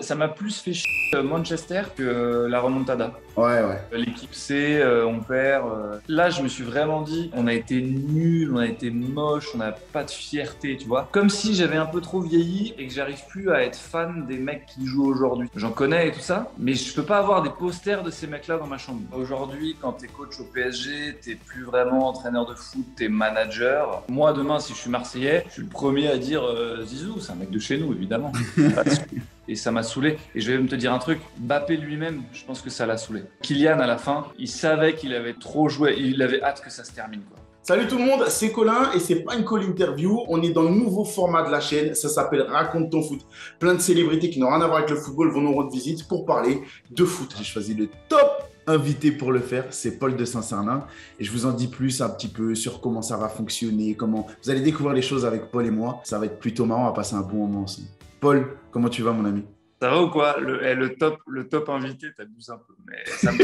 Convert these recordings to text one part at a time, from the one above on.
Ça m'a plus fait chier Manchester que la remontada. Ouais, ouais. L'équipe C, on perd. Là, je me suis vraiment dit, on a été nuls, on a été moche, on n'a pas de fierté, tu vois. Comme si j'avais un peu trop vieilli et que j'arrive plus à être fan des mecs qui jouent aujourd'hui. J'en connais et tout ça, mais je peux pas avoir des posters de ces mecs-là dans ma chambre. Aujourd'hui, quand t'es coach au PSG, t'es plus vraiment entraîneur de foot, t'es manager. Moi, demain, si je suis Marseillais, je suis le premier à dire Zizou, c'est un mec de chez nous, évidemment. Et ça m'a saoulé. Et je vais me te dire un truc, Mbappé lui-même, je pense que ça l'a saoulé. Kylian, à la fin, il savait qu'il avait trop joué, il avait hâte que ça se termine, quoi. Salut tout le monde, c'est Colin et c'est pas une call interview. On est dans le nouveau format de la chaîne, ça s'appelle Raconte ton foot. Plein de célébrités qui n'ont rien à voir avec le football vont nous rendre visite pour parler de foot. J'ai choisi le top invité pour le faire, c'est Paul de Saint-Cernin. Et je vous en dis plus un petit peu sur comment ça va fonctionner, comment vous allez découvrir les choses avec Paul et moi. Ça va être plutôt marrant, on va passer un bon moment ensemble. Paul, comment tu vas mon ami? Ça va ou quoi? Le top invité, t'abuses un peu. Mais ça me...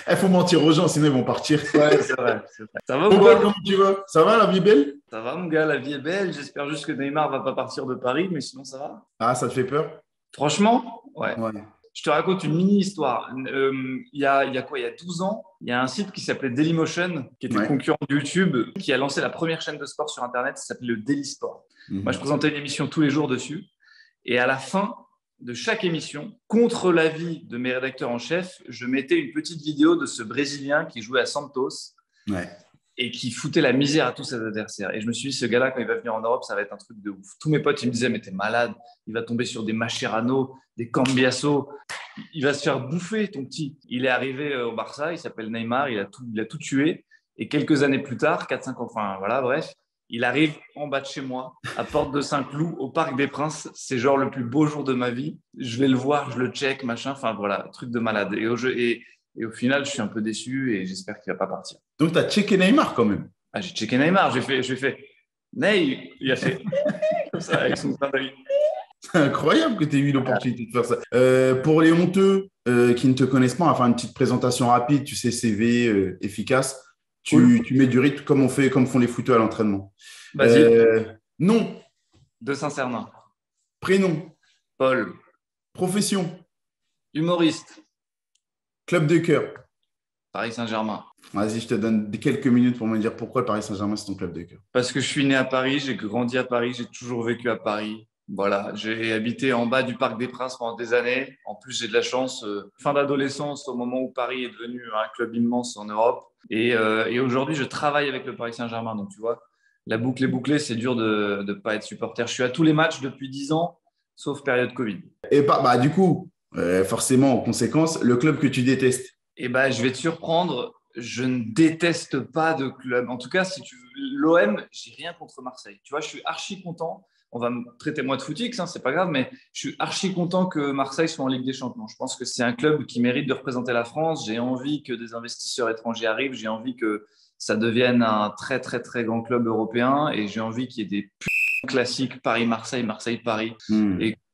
Il faut mentir aux gens, sinon ils vont partir. Ouais, c'est vrai. Ça va ou Bon, quoi? Paul, comment tu vas? Ça va, la vie est belle? Ça va, mon gars, la vie est belle. J'espère juste que Neymar va pas partir de Paris, mais sinon, ça va. Ah, ça te fait peur? Franchement, ouais. Ouais. Je te raconte une mini-histoire. Il y a 12 ans, il y a un site qui s'appelait Dailymotion, qui était concurrent de YouTube, qui a lancé la première chaîne de sport sur Internet, ça s'appelait le Daily Sport. Moi, je présentais une émission tous les jours dessus. Et à la fin de chaque émission, contre l'avis de mes rédacteurs en chef, je mettais une petite vidéo de ce Brésilien qui jouait à Santos et qui foutait la misère à tous ses adversaires. Et je me suis dit, ce gars-là, quand il va venir en Europe, ça va être un truc de ouf. Tous mes potes, ils me disaient, mais t'es malade, il va tomber sur des Mascherano, des Cambiasso, il va se faire bouffer, ton petit. Il est arrivé au Barça, il s'appelle Neymar, il a tout tué. Et quelques années plus tard, 4-5 ans, enfin voilà, bref, il arrive en bas de chez moi, à Porte de Saint-Cloud, au Parc des Princes. C'est genre le plus beau jour de ma vie. Je vais le voir, je le check, machin. Enfin voilà, truc de malade. Et au final, je suis un peu déçu et j'espère qu'il ne va pas partir. Donc, tu as checké Neymar quand même? Ah, j'ai checké Neymar. J'ai fait Ney. Il a fait comme ça avec son clin d'œil. C'est incroyable que tu aies eu l'opportunité de faire ça. Pour les honteux qui ne te connaissent pas, on va faire une petite présentation rapide, tu sais, CV efficace. Tu mets du rythme comme font les footeux à l'entraînement. Vas-y. Nom. De Saint-Cernin. Prénom. Paul. Profession. Humoriste. Club de cœur. Paris Saint-Germain. Vas-y, je te donne quelques minutes pour me dire pourquoi le Paris Saint-Germain, c'est ton club de cœur. Parce que je suis né à Paris, j'ai grandi à Paris, j'ai toujours vécu à Paris. Voilà, j'ai habité en bas du Parc des Princes pendant des années. En plus, j'ai de la chance, fin d'adolescence, au moment où Paris est devenu un club immense en Europe. Et aujourd'hui, je travaille avec le Paris Saint-Germain. Donc, tu vois, la boucle est bouclée, c'est dur de ne pas être supporter. Je suis à tous les matchs depuis 10 ans, sauf période Covid. Et du coup, forcément, en conséquence, le club que tu détestes. Je vais te surprendre. Je ne déteste pas de club. En tout cas, si tu veux, l'OM, j'ai rien contre Marseille. Tu vois, je suis archi content. On va me traiter moi de footix, hein, c'est pas grave, mais je suis archi content que Marseille soit en Ligue des Champions. Je pense que c'est un club qui mérite de représenter la France. J'ai envie que des investisseurs étrangers arrivent. J'ai envie que ça devienne un très, très, très grand club européen. Et j'ai envie qu'il y ait des classiques Paris-Marseille, Marseille-Paris.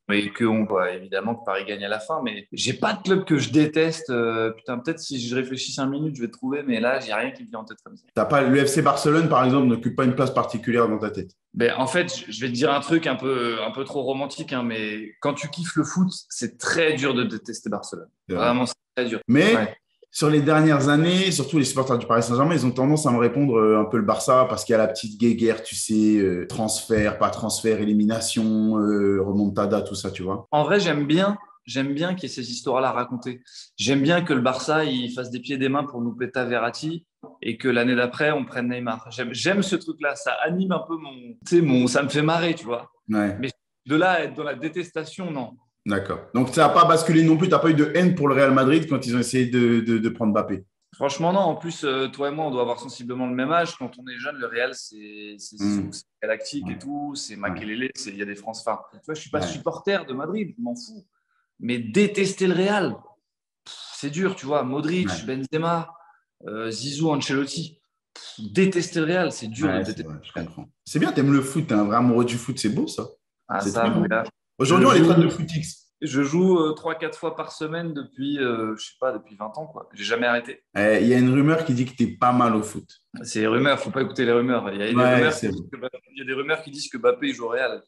Et qu'on voit évidemment que Paris gagne à la fin. Mais j'ai pas de club que je déteste. Putain, peut-être si je réfléchis 5 minutes, je vais trouver. Mais là, j'ai rien qui me vient en tête comme ça. T'as pas l'UFC Barcelone, par exemple, n'occupe pas une place particulière dans ta tête? En fait, je vais te dire un truc un peu trop romantique, hein, mais quand tu kiffes le foot, c'est très dur de détester Barcelone. Vraiment, c'est très dur. Mais sur les dernières années, surtout les supporters du Paris Saint-Germain, ils ont tendance à me répondre un peu le Barça parce qu'il y a la petite guéguerre, tu sais, transfert, pas transfert, élimination, remontada, tout ça, tu vois. En vrai, j'aime bien qu'il y ait ces histoires-là à raconter. J'aime bien que le Barça il fasse des pieds et des mains pour nous péter Verratti et que l'année d'après, on prenne Neymar. J'aime ce truc-là. Ça anime un peu ça me fait marrer, tu vois. Ouais. Mais de là à être dans la détestation, non. D'accord. Donc, ça n'a pas basculé non plus. Tu n'as pas eu de haine pour le Real Madrid quand ils ont essayé de prendre Mbappé? Franchement, non. En plus, toi et moi, on doit avoir sensiblement le même âge. Quand on est jeune, le Real, c'est galactique et tout. C'est Makelele, il y a des France. Enfin, tu vois, je ne suis pas supporter de Madrid, je m'en fous. Mais détester le Real, c'est dur, tu vois. Modric, Benzema, Zizou, Ancelotti. Détester le Real, c'est dur de détester. Je comprends. C'est bien, tu aimes le foot. Tu es un vrai amoureux du foot. C'est beau, ça. Ah, c'est ça, mon gars. Aujourd'hui, on est fan de footix. Je joue 3-4 fois par semaine depuis, depuis 20 ans, quoi. J'ai jamais arrêté. Il y a une rumeur qui dit que tu es pas mal au foot. C'est les rumeurs, faut pas écouter les rumeurs. Il y a des rumeurs qui disent que Mbappé joue au Real.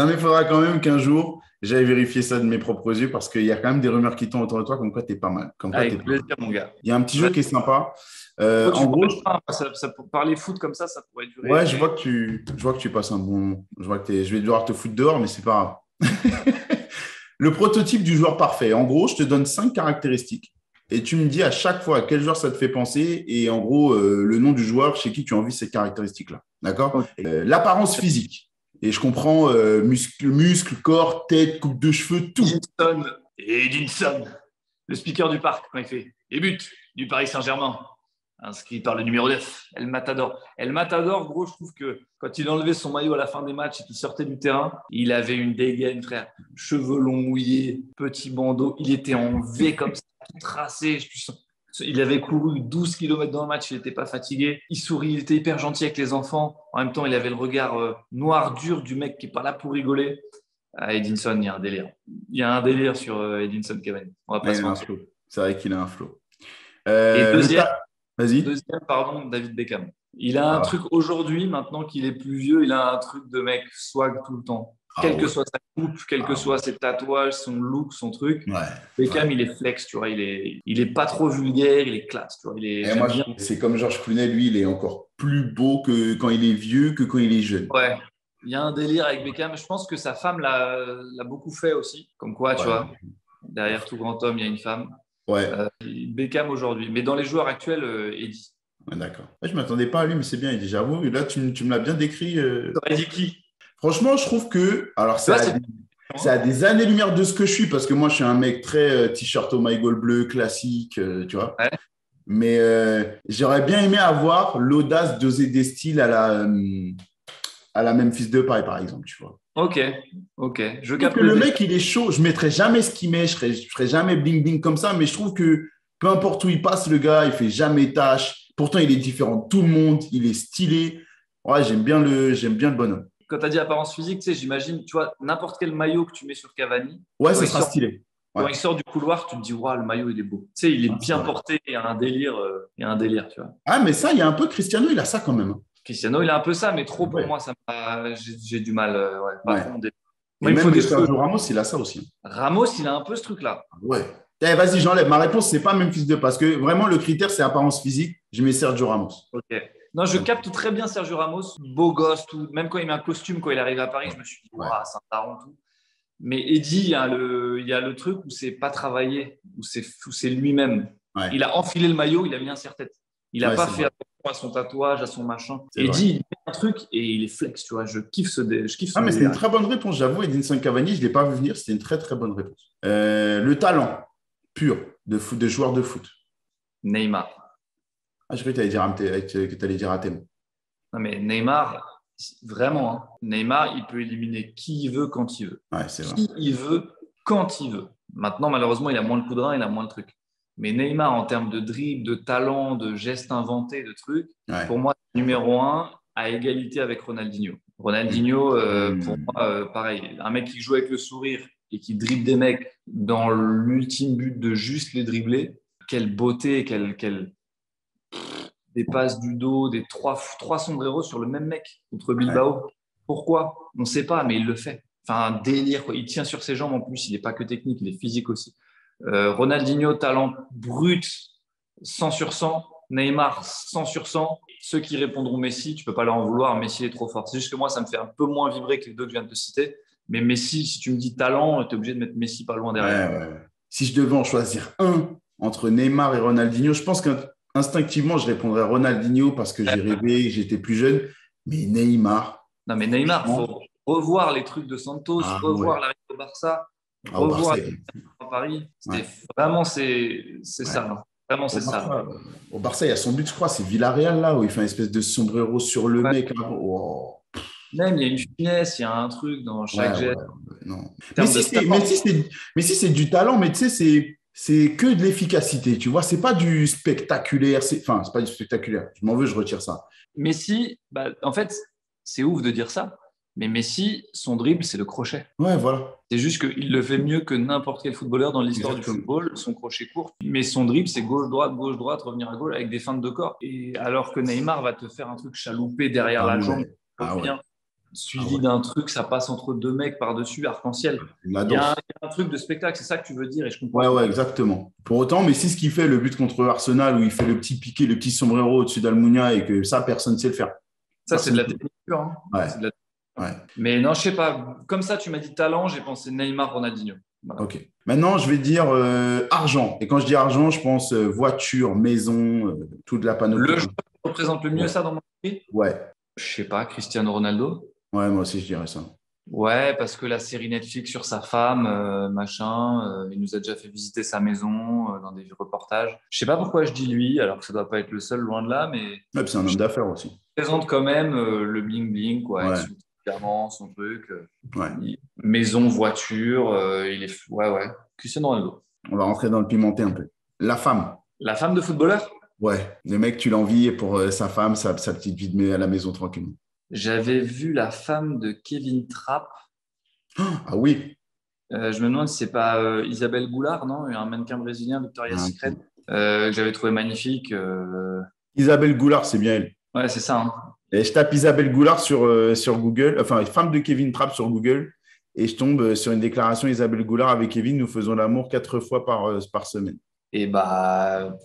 Non, mais il faudra quand même qu'un jour, j'aille vérifier ça de mes propres yeux parce qu'il y a quand même des rumeurs qui tournent autour de toi comme quoi tu es pas mal. Avec plaisir, mon gars. Il y a un petit jeu qui est sympa. Toi, En gros, pour parler foot comme ça pourrait durer. ouais, je vois que tu passes un bon moment. Je vais devoir te foutre dehors, mais c'est pas grave. Le prototype du joueur parfait. En gros, je te donne 5 caractéristiques et tu me dis à chaque fois à quel joueur ça te fait penser et en gros, le nom du joueur chez qui tu as envie ces caractéristiques-là. D'accord? Okay. L'apparence physique. Et je comprends muscle, corps, tête, coupe de cheveux, tout. Edinson, le speaker du parc, quand il fait « Et but du Paris Saint-Germain ». Inscrit par le numéro 9, El Matador. El Matador, gros, je trouve que quand il enlevait son maillot à la fin des matchs et qu'il sortait du terrain, il avait une dégaine, frère. Cheveux longs mouillés, petit bandeau. Il était en V comme ça, tout tracé. Il avait couru 12 km dans le match, il n'était pas fatigué. Il sourit, il était hyper gentil avec les enfants. En même temps, il avait le regard noir, dur du mec qui n'est pas là pour rigoler. À Edinson, il y a un délire. Il y a un délire sur Edinson Cavani. On va pas se mentir. C'est vrai qu'il a un flow. Et deuxième, Vas-y. David Beckham. Il a un truc aujourd'hui, maintenant qu'il est plus vieux, il a un truc de mec swag tout le temps. Quelle que soit sa coupe, quelle que soit ses tatouages, son look, son truc. Ouais, Beckham, il est flex, tu vois. Il est pas trop vulgaire, il est classe, tu vois. Moi, c'est comme Georges Clooney, lui, il est encore plus beau que quand il est vieux, que quand il est jeune. Ouais. Il y a un délire avec Beckham. Je pense que sa femme l'a beaucoup fait aussi. Comme quoi, tu vois, derrière tout grand homme, il y a une femme. Ouais. Beckham aujourd'hui. Mais dans les joueurs actuels, Eddie. Ouais, d'accord. Je ne m'attendais pas à lui, mais c'est bien, Eddie. J'avoue, là, tu me l'as bien décrit. T'aurais dit qui? Franchement, je trouve que. Alors, c'est à des années-lumière de ce que je suis, parce que moi, je suis un mec très t-shirt au my goal bleu, classique, tu vois. Ouais. Mais j'aurais bien aimé avoir l'audace d'oser des styles à la Memphis Depay, par exemple, tu vois. Ok. Je capte le mec, il est chaud. Je ne mettrais jamais ce qu'il met. Je ferais jamais bling-bling comme ça. Mais je trouve que peu importe où il passe, le gars, il ne fait jamais tâche. Pourtant, il est différent de tout le monde. Il est stylé. Ouais, j'aime bien le bonhomme. Quand tu as dit apparence physique, tu sais, j'imagine, tu vois, n'importe quel maillot que tu mets sur Cavani. Ouais, ça sera stylé. Quand il sort du couloir, tu te dis, waouh, le maillot, il est beau. Tu sais, il est bien porté. Il y a un délire, tu vois. Ah, mais ça, il y a un peu Cristiano, il a ça quand même. Cristiano, il a un peu ça, mais trop pour moi, j'ai du mal. Même Sergio Ramos, il a ça aussi. Ramos, il a un peu ce truc-là. Ouais. Vas-y, j'enlève. Ma réponse, c'est pas Memphis Depay parce que vraiment, le critère, c'est apparence physique. Je mets Sergio Ramos. Ok. Non, je capte très bien Sergio Ramos, beau gosse, tout. Même quand il met un costume, quand il arrive à Paris, je me suis dit, c'est un daron, tout. Mais Eddie, il y a le truc où c'est pas travaillé, où c'est lui-même. Ouais. Il a enfilé le maillot, il a mis un serre-tête. Il n'a pas fait attention à son tatouage, à son machin. Eddie, il met un truc et il est flex, tu vois. Je kiffe ce mais c'est une très bonne réponse, j'avoue. Edinson Cavani, je ne l'ai pas vu venir. C'était une très, très bonne réponse. Le talent pur de joueur de foot. Neymar. Je croyais que tu allais dire Athènes. Non, mais Neymar, vraiment, hein. Neymar, il peut éliminer qui il veut quand il veut. Ouais, c'est vrai. Qui il veut quand il veut. Maintenant, malheureusement, il a moins le coup de rein, il a moins le truc. Mais Neymar, en termes de dribble, de talent, de gestes inventés, de trucs, pour moi, numéro 1, à égalité avec Ronaldinho. Ronaldinho, pour moi, pareil, un mec qui joue avec le sourire et qui dribble des mecs dans l'ultime but de juste les dribbler, quelle beauté, des passes du dos, des trois sombreros sur le même mec contre Bilbao. Ouais. Pourquoi? On ne sait pas, mais il le fait. Enfin, un délire, quoi. Il tient sur ses jambes en plus, il n'est pas que technique, il est physique aussi. Ronaldinho, talent brut, 100 sur 100. Neymar, 100 sur 100. Ceux qui répondront Messi, tu ne peux pas leur en vouloir, Messi est trop fort. C'est juste que moi, ça me fait un peu moins vibrer que les deux que je viens de te citer. Mais Messi, si tu me dis talent, tu es obligé de mettre Messi pas loin derrière. Ouais. Si je devais en choisir un entre Neymar et Ronaldinho, je pense qu'instinctivement, je répondrais Ronaldinho parce que j'ai rêvé, j'étais plus jeune. Mais Neymar. Non, mais Neymar, il faut revoir les trucs de Santos, revoir l'arrivée au Barça, revoir à Paris. Vraiment, c'est ça. Hein. Vraiment, c'est ça. Au Barça, il y a son but, je crois, c'est Villarreal, là, où il fait une espèce de sombrero sur le mec. Là. Wow. Même, il y a une finesse, il y a un truc dans chaque geste. Non. Mais si c'est du talent, mais tu sais, c'est que de l'efficacité, tu vois. C'est pas du spectaculaire. Enfin, c'est pas du spectaculaire. Je m'en veux, je retire ça. Messi, en fait, c'est ouf de dire ça. Mais Messi, son dribble, c'est le crochet. Ouais, voilà. C'est juste qu'il le fait mieux que n'importe quel footballeur dans l'histoire du football, son crochet court. Mais son dribble, c'est gauche-droite, revenir à gauche avec des feintes de corps. Et alors que Neymar va te faire un truc chaloupé derrière la jambe. Ouais. suivi d'un truc, ça passe entre deux mecs par-dessus, arc-en-ciel. Il y a un truc de spectacle, c'est ça que tu veux dire et je comprends. Ouais, exactement. Pour autant, mais c'est ce qui fait le but contre Arsenal où il fait le petit piqué, le petit sombrero au-dessus d'Almunia et que ça, personne ne sait le faire. Ça, c'est de la technique pure. Hein. Ouais. Ouais. Mais non, je sais pas. Comme ça, tu m'as dit talent, j'ai pensé Neymar, Ronaldinho. Voilà. Ok. Maintenant, je vais dire argent. Et quand je dis argent, je pense voiture, maison, toute la panoplie. Le joueur qui représente le mieux ça dans mon esprit. Ouais. Je sais pas, Cristiano Ronaldo. Ouais, moi aussi, je dirais ça. Ouais, parce que la série Netflix sur sa femme, il nous a déjà fait visiter sa maison dans des reportages. Je sais pas pourquoi je dis lui, alors que ça doit pas être le seul, loin de là, mais. Ouais, c'est un homme d'affaires aussi. Il présente quand même le bling bling, quoi, avec son diamant, son truc. Maison, voiture, il est. Ouais. Cristiano Ronaldo. On va rentrer dans le pimenté un peu. La femme. La femme de footballeur? Ouais, le mec, tu l'envies pour sa femme, sa petite vie de à la maison tranquillement. J'avais vu la femme de Kevin Trapp. Ah oui. Je me demande si c'est pas Isabelle Goulart, non? Un mannequin brésilien, Victoria's Secret, que j'avais trouvé magnifique. Isabelle Goulart, c'est bien elle. Ouais, c'est ça. Hein. Et je tape Isabelle Goulart sur Google, enfin, femme de Kevin Trapp sur Google, et je tombe sur une déclaration Isabelle Goulart avec Kevin, nous faisons l'amour 4 fois par semaine. Et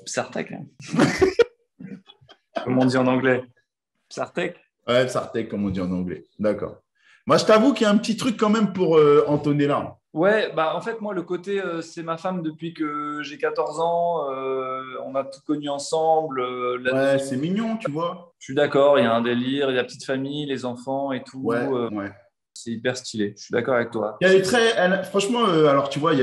Psartek. Hein. Comment on dit en anglais? Psartek? Ouais, Psartek, comme on dit en anglais. D'accord. Moi, je t'avoue qu'il y a un petit truc quand même pour Antonella. Ouais, en fait, moi, le côté, c'est ma femme depuis que j'ai 14 ans. On a tout connu ensemble. Ouais, c'est mignon, tu vois. Je suis d'accord, il y a un délire, il y a la petite famille, les enfants et tout. Ouais. C'est hyper stylé. Je suis d'accord avec toi. Franchement, alors tu vois, il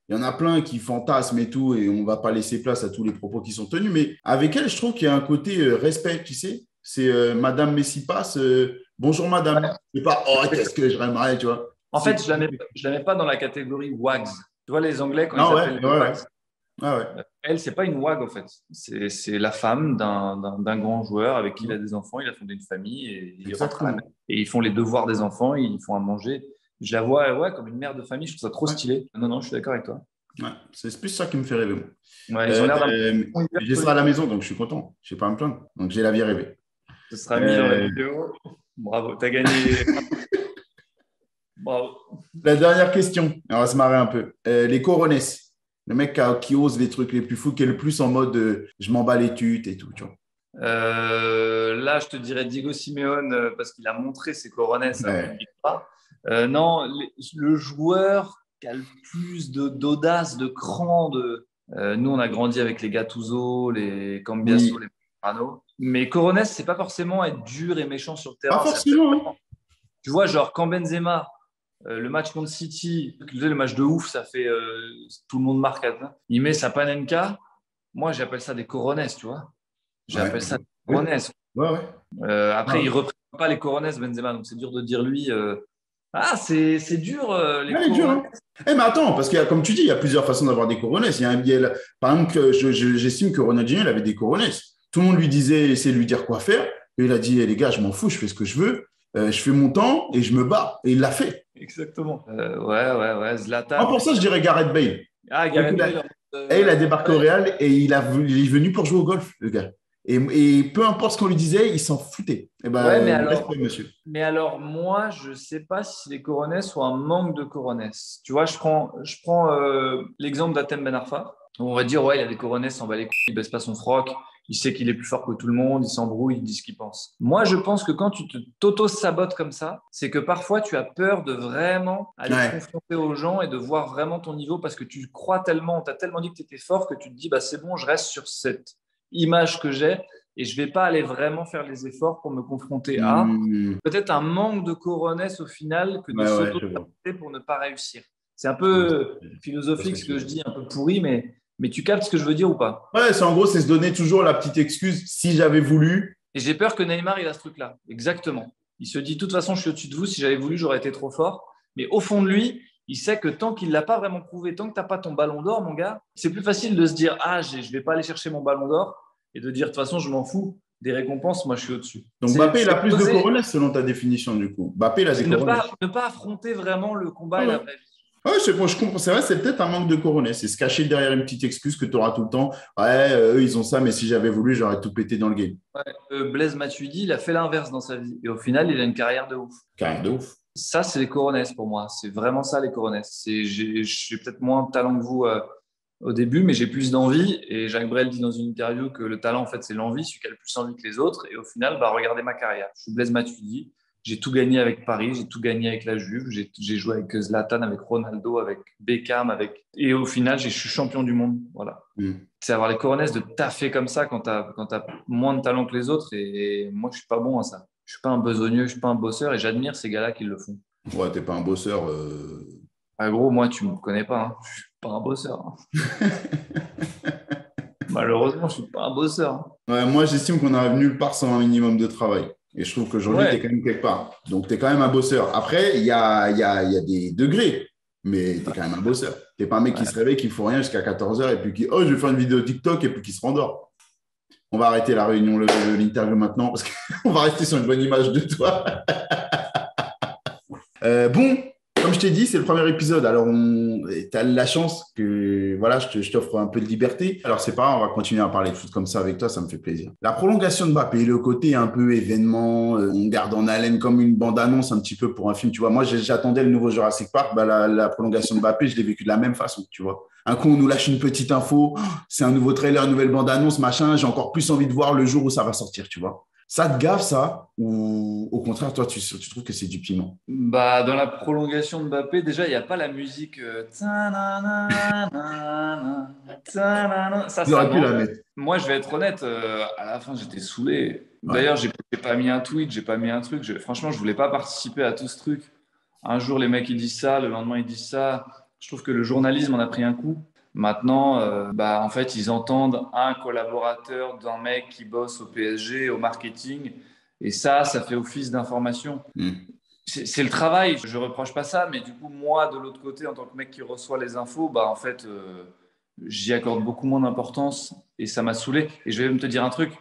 y en a plein qui fantasment et tout, et on ne va pas laisser place à tous les propos qui sont tenus. Mais avec elle, je trouve qu'il y a un côté respect, tu sais. C'est Madame Messipas, bonjour madame. Ouais. C'est pas, oh, qu'est-ce que je raimerais, tu vois. En fait, je la mets pas dans la catégorie wags. Tu vois, les Anglais, quand ils s'appellent wags. Elle, c'est pas une wag, en fait. C'est la femme d'un grand joueur avec qui il a des enfants. Il a fondé une famille et il rentre à la maison. Et ils font les devoirs des enfants, ils font à manger. Je la vois comme une mère de famille. Je trouve ça trop stylé. Non, je suis d'accord avec toi. Ouais, c'est plus ça qui me fait rêver, moi. Ouais, ils ont l'air j'ai ça à la maison, donc je suis content. Je ne vais pas me plaindre. Donc, j'ai la vie rêvée. Ce sera mis dans la vidéo. Bravo, tu as gagné. Bravo. La dernière question, on va se marrer un peu. Les coronesses, le mec qui ose les trucs les plus fous, qui est le plus en mode je m'en bats les tutes et tout, tu vois. Là, je te dirais Diego Simeone parce qu'il a montré ses coronesses. Non, le joueur qui a le plus d'audace, de cran. Nous, on a grandi avec les Gattuso, les Cambiasso, les Marano. Mais Corones, c'est pas forcément être dur et méchant sur le terrain. Pas forcément. Tu vois, genre quand Benzema, le match contre City, le match de ouf, ça fait tout le monde marque. Il met sa panenka. Moi, j'appelle ça des Corones, tu vois. J'appelle ça des Corones. Après, il ne reprend pas les Corones, Benzema, donc c'est dur de dire lui. C'est dur, les Corones. Mais attends, parce que comme tu dis, il y a plusieurs façons d'avoir des Corones. Par exemple, j'estime que Ronaldinho, il avait des Corones. Tout le monde lui disait, essayait de lui dire quoi faire. Et il a dit, les gars, je m'en fous, je fais ce que je veux. Je fais mon temps et je me bats. Et il l'a fait. Exactement. Ouais. Zlatan. Moi, pour ça, je dirais Gareth Bale. Gareth Bale. Il a débarqué au Real et il est venu pour jouer au golf, le gars. Et peu importe ce qu'on lui disait, il s'en foutait. Mais alors, moi, je ne sais pas si les Corones ou un manque de Corones. Tu vois, je prends l'exemple d'Hatem Ben Arfa. On va dire, il a des Corones, s'en bat les couilles, il ne baisse pas son froc, il sait qu'il est plus fort que tout le monde, il s'embrouille, il dit ce qu'il pense. Moi, je pense que quand tu t'auto-sabotes comme ça, c'est que parfois, tu as peur de vraiment aller te confronter aux gens et de voir vraiment ton niveau parce que tu crois tellement, on t'a tellement dit que tu étais fort que tu te dis, c'est bon, je reste sur cette image que j'ai et je ne vais pas aller vraiment faire les efforts pour me confronter à peut-être un manque de Corones au final que de s'auto-saboter pour ne pas réussir. C'est un peu philosophique ce que je dis, un peu pourri, mais tu captes ce que je veux dire ou pas? Ouais, c'est se donner toujours la petite excuse si j'avais voulu. Et j'ai peur que Neymar, il a ce truc-là. Exactement. Il se dit, de toute façon, je suis au-dessus de vous. Si j'avais voulu, j'aurais été trop fort. Mais au fond de lui, il sait que tant qu'il ne l'a pas vraiment prouvé, tant que tu n'as pas ton ballon d'or, mon gars, c'est plus facile de se dire, je ne vais pas aller chercher mon ballon d'or et de dire, de toute façon, je m'en fous des récompenses, moi, je suis au-dessus. Donc, Mbappé, il a plus de Corones selon ta définition, du coup. Mbappé, il a des Corones. Ne pas affronter vraiment le combat et la vraie vie. Ouais, bon, je comprends. C'est vrai, c'est peut-être un manque de coronets. C'est se cacher derrière une petite excuse que tu auras tout le temps. Ouais, eux, ils ont ça, mais si j'avais voulu, j'aurais tout pété dans le game. Ouais. Blaise Matuidi, il a fait l'inverse dans sa vie. Et au final, il a une carrière de ouf. Carré de ouf. Ça, c'est les coronesses pour moi. C'est vraiment ça, les coronesses. J'ai peut-être moins de talent que vous au début, mais j'ai plus d'envie. Et Jacques Brel dit dans une interview que le talent, en fait, c'est l'envie, celui qui a le plus envie que les autres. Et au final, bah, regardez ma carrière. Je suis Blaise Matuidi. J'ai tout gagné avec Paris, j'ai tout gagné avec la Juve. J'ai joué avec Zlatan, avec Ronaldo, avec Beckham. Et au final, je suis champion du monde. Voilà. C'est avoir les coronesses de taffer comme ça quand tu as moins de talent que les autres. Et moi, je suis pas bon à ça. Je suis pas un besogneux, je suis pas un bosseur. Et j'admire ces gars-là qui le font. Ouais, t'es pas un bosseur. Ah, gros, moi, tu me connais pas. Hein. Je suis pas un bosseur. Hein. Malheureusement, je suis pas un bosseur. Hein. Ouais, moi, j'estime qu'on arrive nulle part sans un minimum de travail. Et je trouve qu'aujourd'hui, tu es Ouais. quand même quelque part. Donc, tu es quand même un bosseur. Après, il y a des degrés, mais tu es quand même un bosseur. Tu n'es pas un mec qui se réveille, qui ne fout rien jusqu'à 14h et puis qui, oh, je vais faire une vidéo TikTok et puis qui se rendort. On va arrêter la réunion, l'interview maintenant parce qu'on va rester sur une bonne image de toi. Bon, comme je t'ai dit, c'est le premier épisode. Alors, tu as la chance que voilà, je t'offre un peu de liberté. Alors, c'est pas grave, on va continuer à parler de foot comme ça avec toi, ça me fait plaisir. La prolongation de Mbappé, le côté un peu événement, on garde en haleine comme une bande-annonce un petit peu pour un film. Tu vois, moi, j'attendais le nouveau Jurassic Park. Bah, la prolongation de Mbappé, je l'ai vécu de la même façon, tu vois. Un coup, on nous lâche une petite info, c'est un nouveau trailer, une nouvelle bande-annonce, machin. J'ai encore plus envie de voir le jour où ça va sortir, tu vois. Ça te gave, ça? Ou au contraire, toi, tu trouves que c'est du piment? Bah, dans la prolongation de Mbappé, déjà, il n'y a pas la musique. Ils Ça auraient pu manque. la mettre. Moi, je vais être honnête, à la fin, j'étais saoulé. Ouais. D'ailleurs, j'ai pas mis un tweet, j'ai pas mis un truc. Franchement, je voulais pas participer à tout ce truc. Un jour, les mecs, ils disent ça, le lendemain, ils disent ça. Je trouve que le journalisme en a pris un coup. Maintenant, bah, en fait, ils entendent un collaborateur d'un mec qui bosse au PSG, au marketing. Et ça fait office d'information. C'est le travail, je ne reproche pas ça, mais du coup, moi, de l'autre côté, en tant que mec qui reçoit les infos, bah, en fait, j'y accorde beaucoup moins d'importance et ça m'a saoulé. Et je vais même te dire un truc,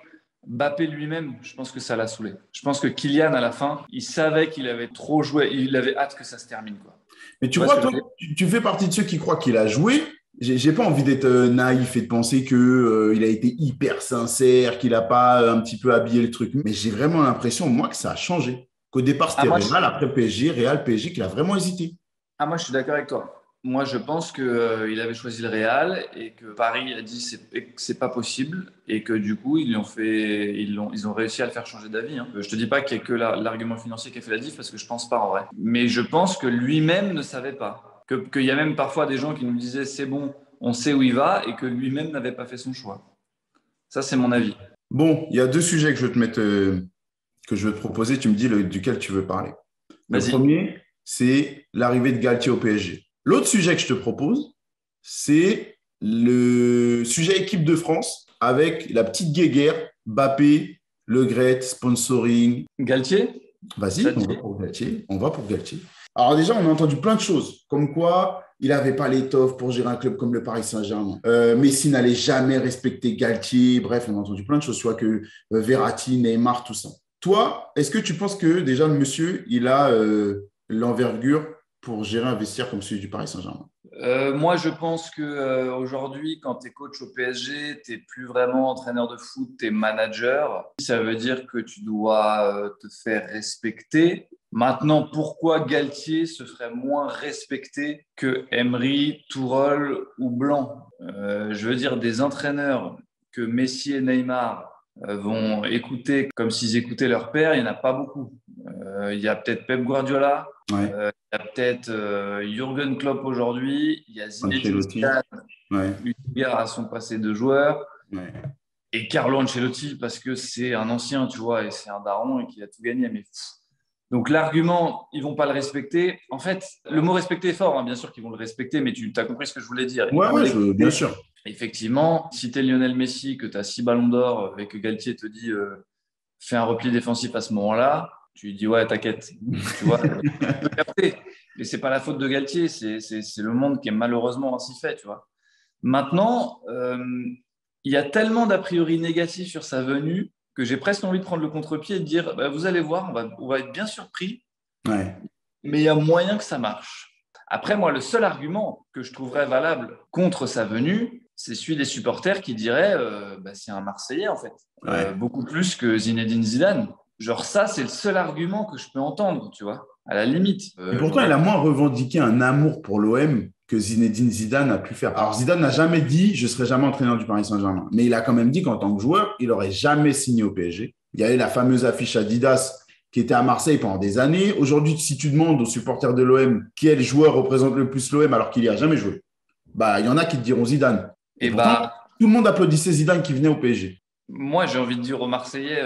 Mbappé lui-même, je pense que ça l'a saoulé. Je pense que Kylian, à la fin, il savait qu'il avait trop joué, il avait hâte que ça se termine, quoi. Mais tu Tu vois ce vois, que je toi, veux dire? tu fais partie de ceux qui croient qu'il a joué. J'ai pas envie d'être naïf et de penser que il a été hyper sincère, qu'il a pas un petit peu habillé le truc. Mais j'ai vraiment l'impression, moi, que ça a changé. Qu'au départ, Ah, c'était Real, après PSG, Real, PSG, qu'il a vraiment hésité. moi, je suis d'accord avec toi. Moi, je pense qu'il avait choisi le Real et que Paris a dit c'est pas possible et que du coup ils ont réussi à le faire changer d'avis. Hein. Je te dis pas qu'il y a que l'argument financier qui a fait la diff parce que je pense pas en vrai. Mais je pense que lui-même ne savait pas. Qu'il y a même parfois des gens qui nous disaient c'est bon, on sait où il va et que lui-même n'avait pas fait son choix. Ça, c'est mon avis. Bon, il y a deux sujets que je veux te mettre, que je veux te proposer. Tu me dis duquel tu veux parler. Le Vas-y. premier, c'est l'arrivée de Galtier au PSG. L'autre sujet que je te propose, c'est le sujet équipe de France avec la petite guéguerre, Mbappé, Le Gret, sponsoring. Galtier, ça Vas-y, te on dit? va pour Galtier. On va pour Galtier. Alors déjà, on a entendu plein de choses, comme quoi il n'avait pas l'étoffe pour gérer un club comme le Paris Saint-Germain. Messi n'allait jamais respecter Galtier. Bref, on a entendu plein de choses, soit que Verratti, Neymar, tout ça. Toi, est-ce que tu penses que déjà le monsieur, il a l'envergure pour gérer un vestiaire comme celui du Paris Saint-Germain? Moi, je pense que aujourd'hui, quand tu es coach au PSG, tu n'es plus vraiment entraîneur de foot, tu es manager. Ça veut dire que tu dois te faire respecter. Maintenant, pourquoi Galtier se ferait moins respecter que Emery, Tourelle ou Blanc? Je veux dire, des entraîneurs que Messi et Neymar vont écouter comme s'ils écoutaient leur père, il n'y en a pas beaucoup. Il y a peut-être Pep Guardiola, Ouais, il y a peut-être Jürgen Klopp aujourd'hui, il y a Zinedine Ancelotti. Zidane, Ouais, Luis à son passé de joueur, ouais. et Carlo Ancelotti parce que c'est un ancien, tu vois, et c'est un daron et qu'il a tout gagné. Mais donc l'argument, ils vont pas le respecter. En fait, le mot respecter est fort, hein, bien sûr qu'ils vont le respecter, mais tu as compris ce que je voulais dire. Ils Ouais, vont ouais, bien l'écouter. sûr. Effectivement, si tu es Lionel Messi, que tu as 6 ballons d'or et que Galtier te dit fais un repli défensif à ce moment-là, tu lui dis ouais, t'inquiète. Tu vois, tu peux capter. Mais c'est pas la faute de Galtier, c'est le monde qui est malheureusement ainsi fait, tu vois. Maintenant, il y a tellement d'a priori négatifs sur sa venue que j'ai presque envie de prendre le contre-pied et de dire bah, vous allez voir, on va être bien surpris, Ouais. mais il y a moyen que ça marche. Après, moi, le seul argument que je trouverais valable contre sa venue, c'est celui des supporters qui diraient c'est un Marseillais, en fait. Beaucoup plus que Zinedine Zidane. Genre ça, c'est le seul argument que je peux entendre, tu vois, à la limite. Et pourtant, il a moins revendiqué un amour pour l'OM que Zinedine Zidane a pu faire. Alors, Zidane n'a jamais dit « je ne serai jamais entraîneur du Paris Saint-Germain ». Mais il a quand même dit qu'en tant que joueur, il n'aurait jamais signé au PSG. Il y avait la fameuse affiche Adidas qui était à Marseille pendant des années. Aujourd'hui, si tu demandes aux supporters de l'OM quel joueur représente le plus l'OM alors qu'il n'y a jamais joué, il y en a qui te diront Zidane. Et pourtant, tout le monde applaudissait Zidane qui venait au PSG. Moi, j'ai envie de dire aux Marseillais,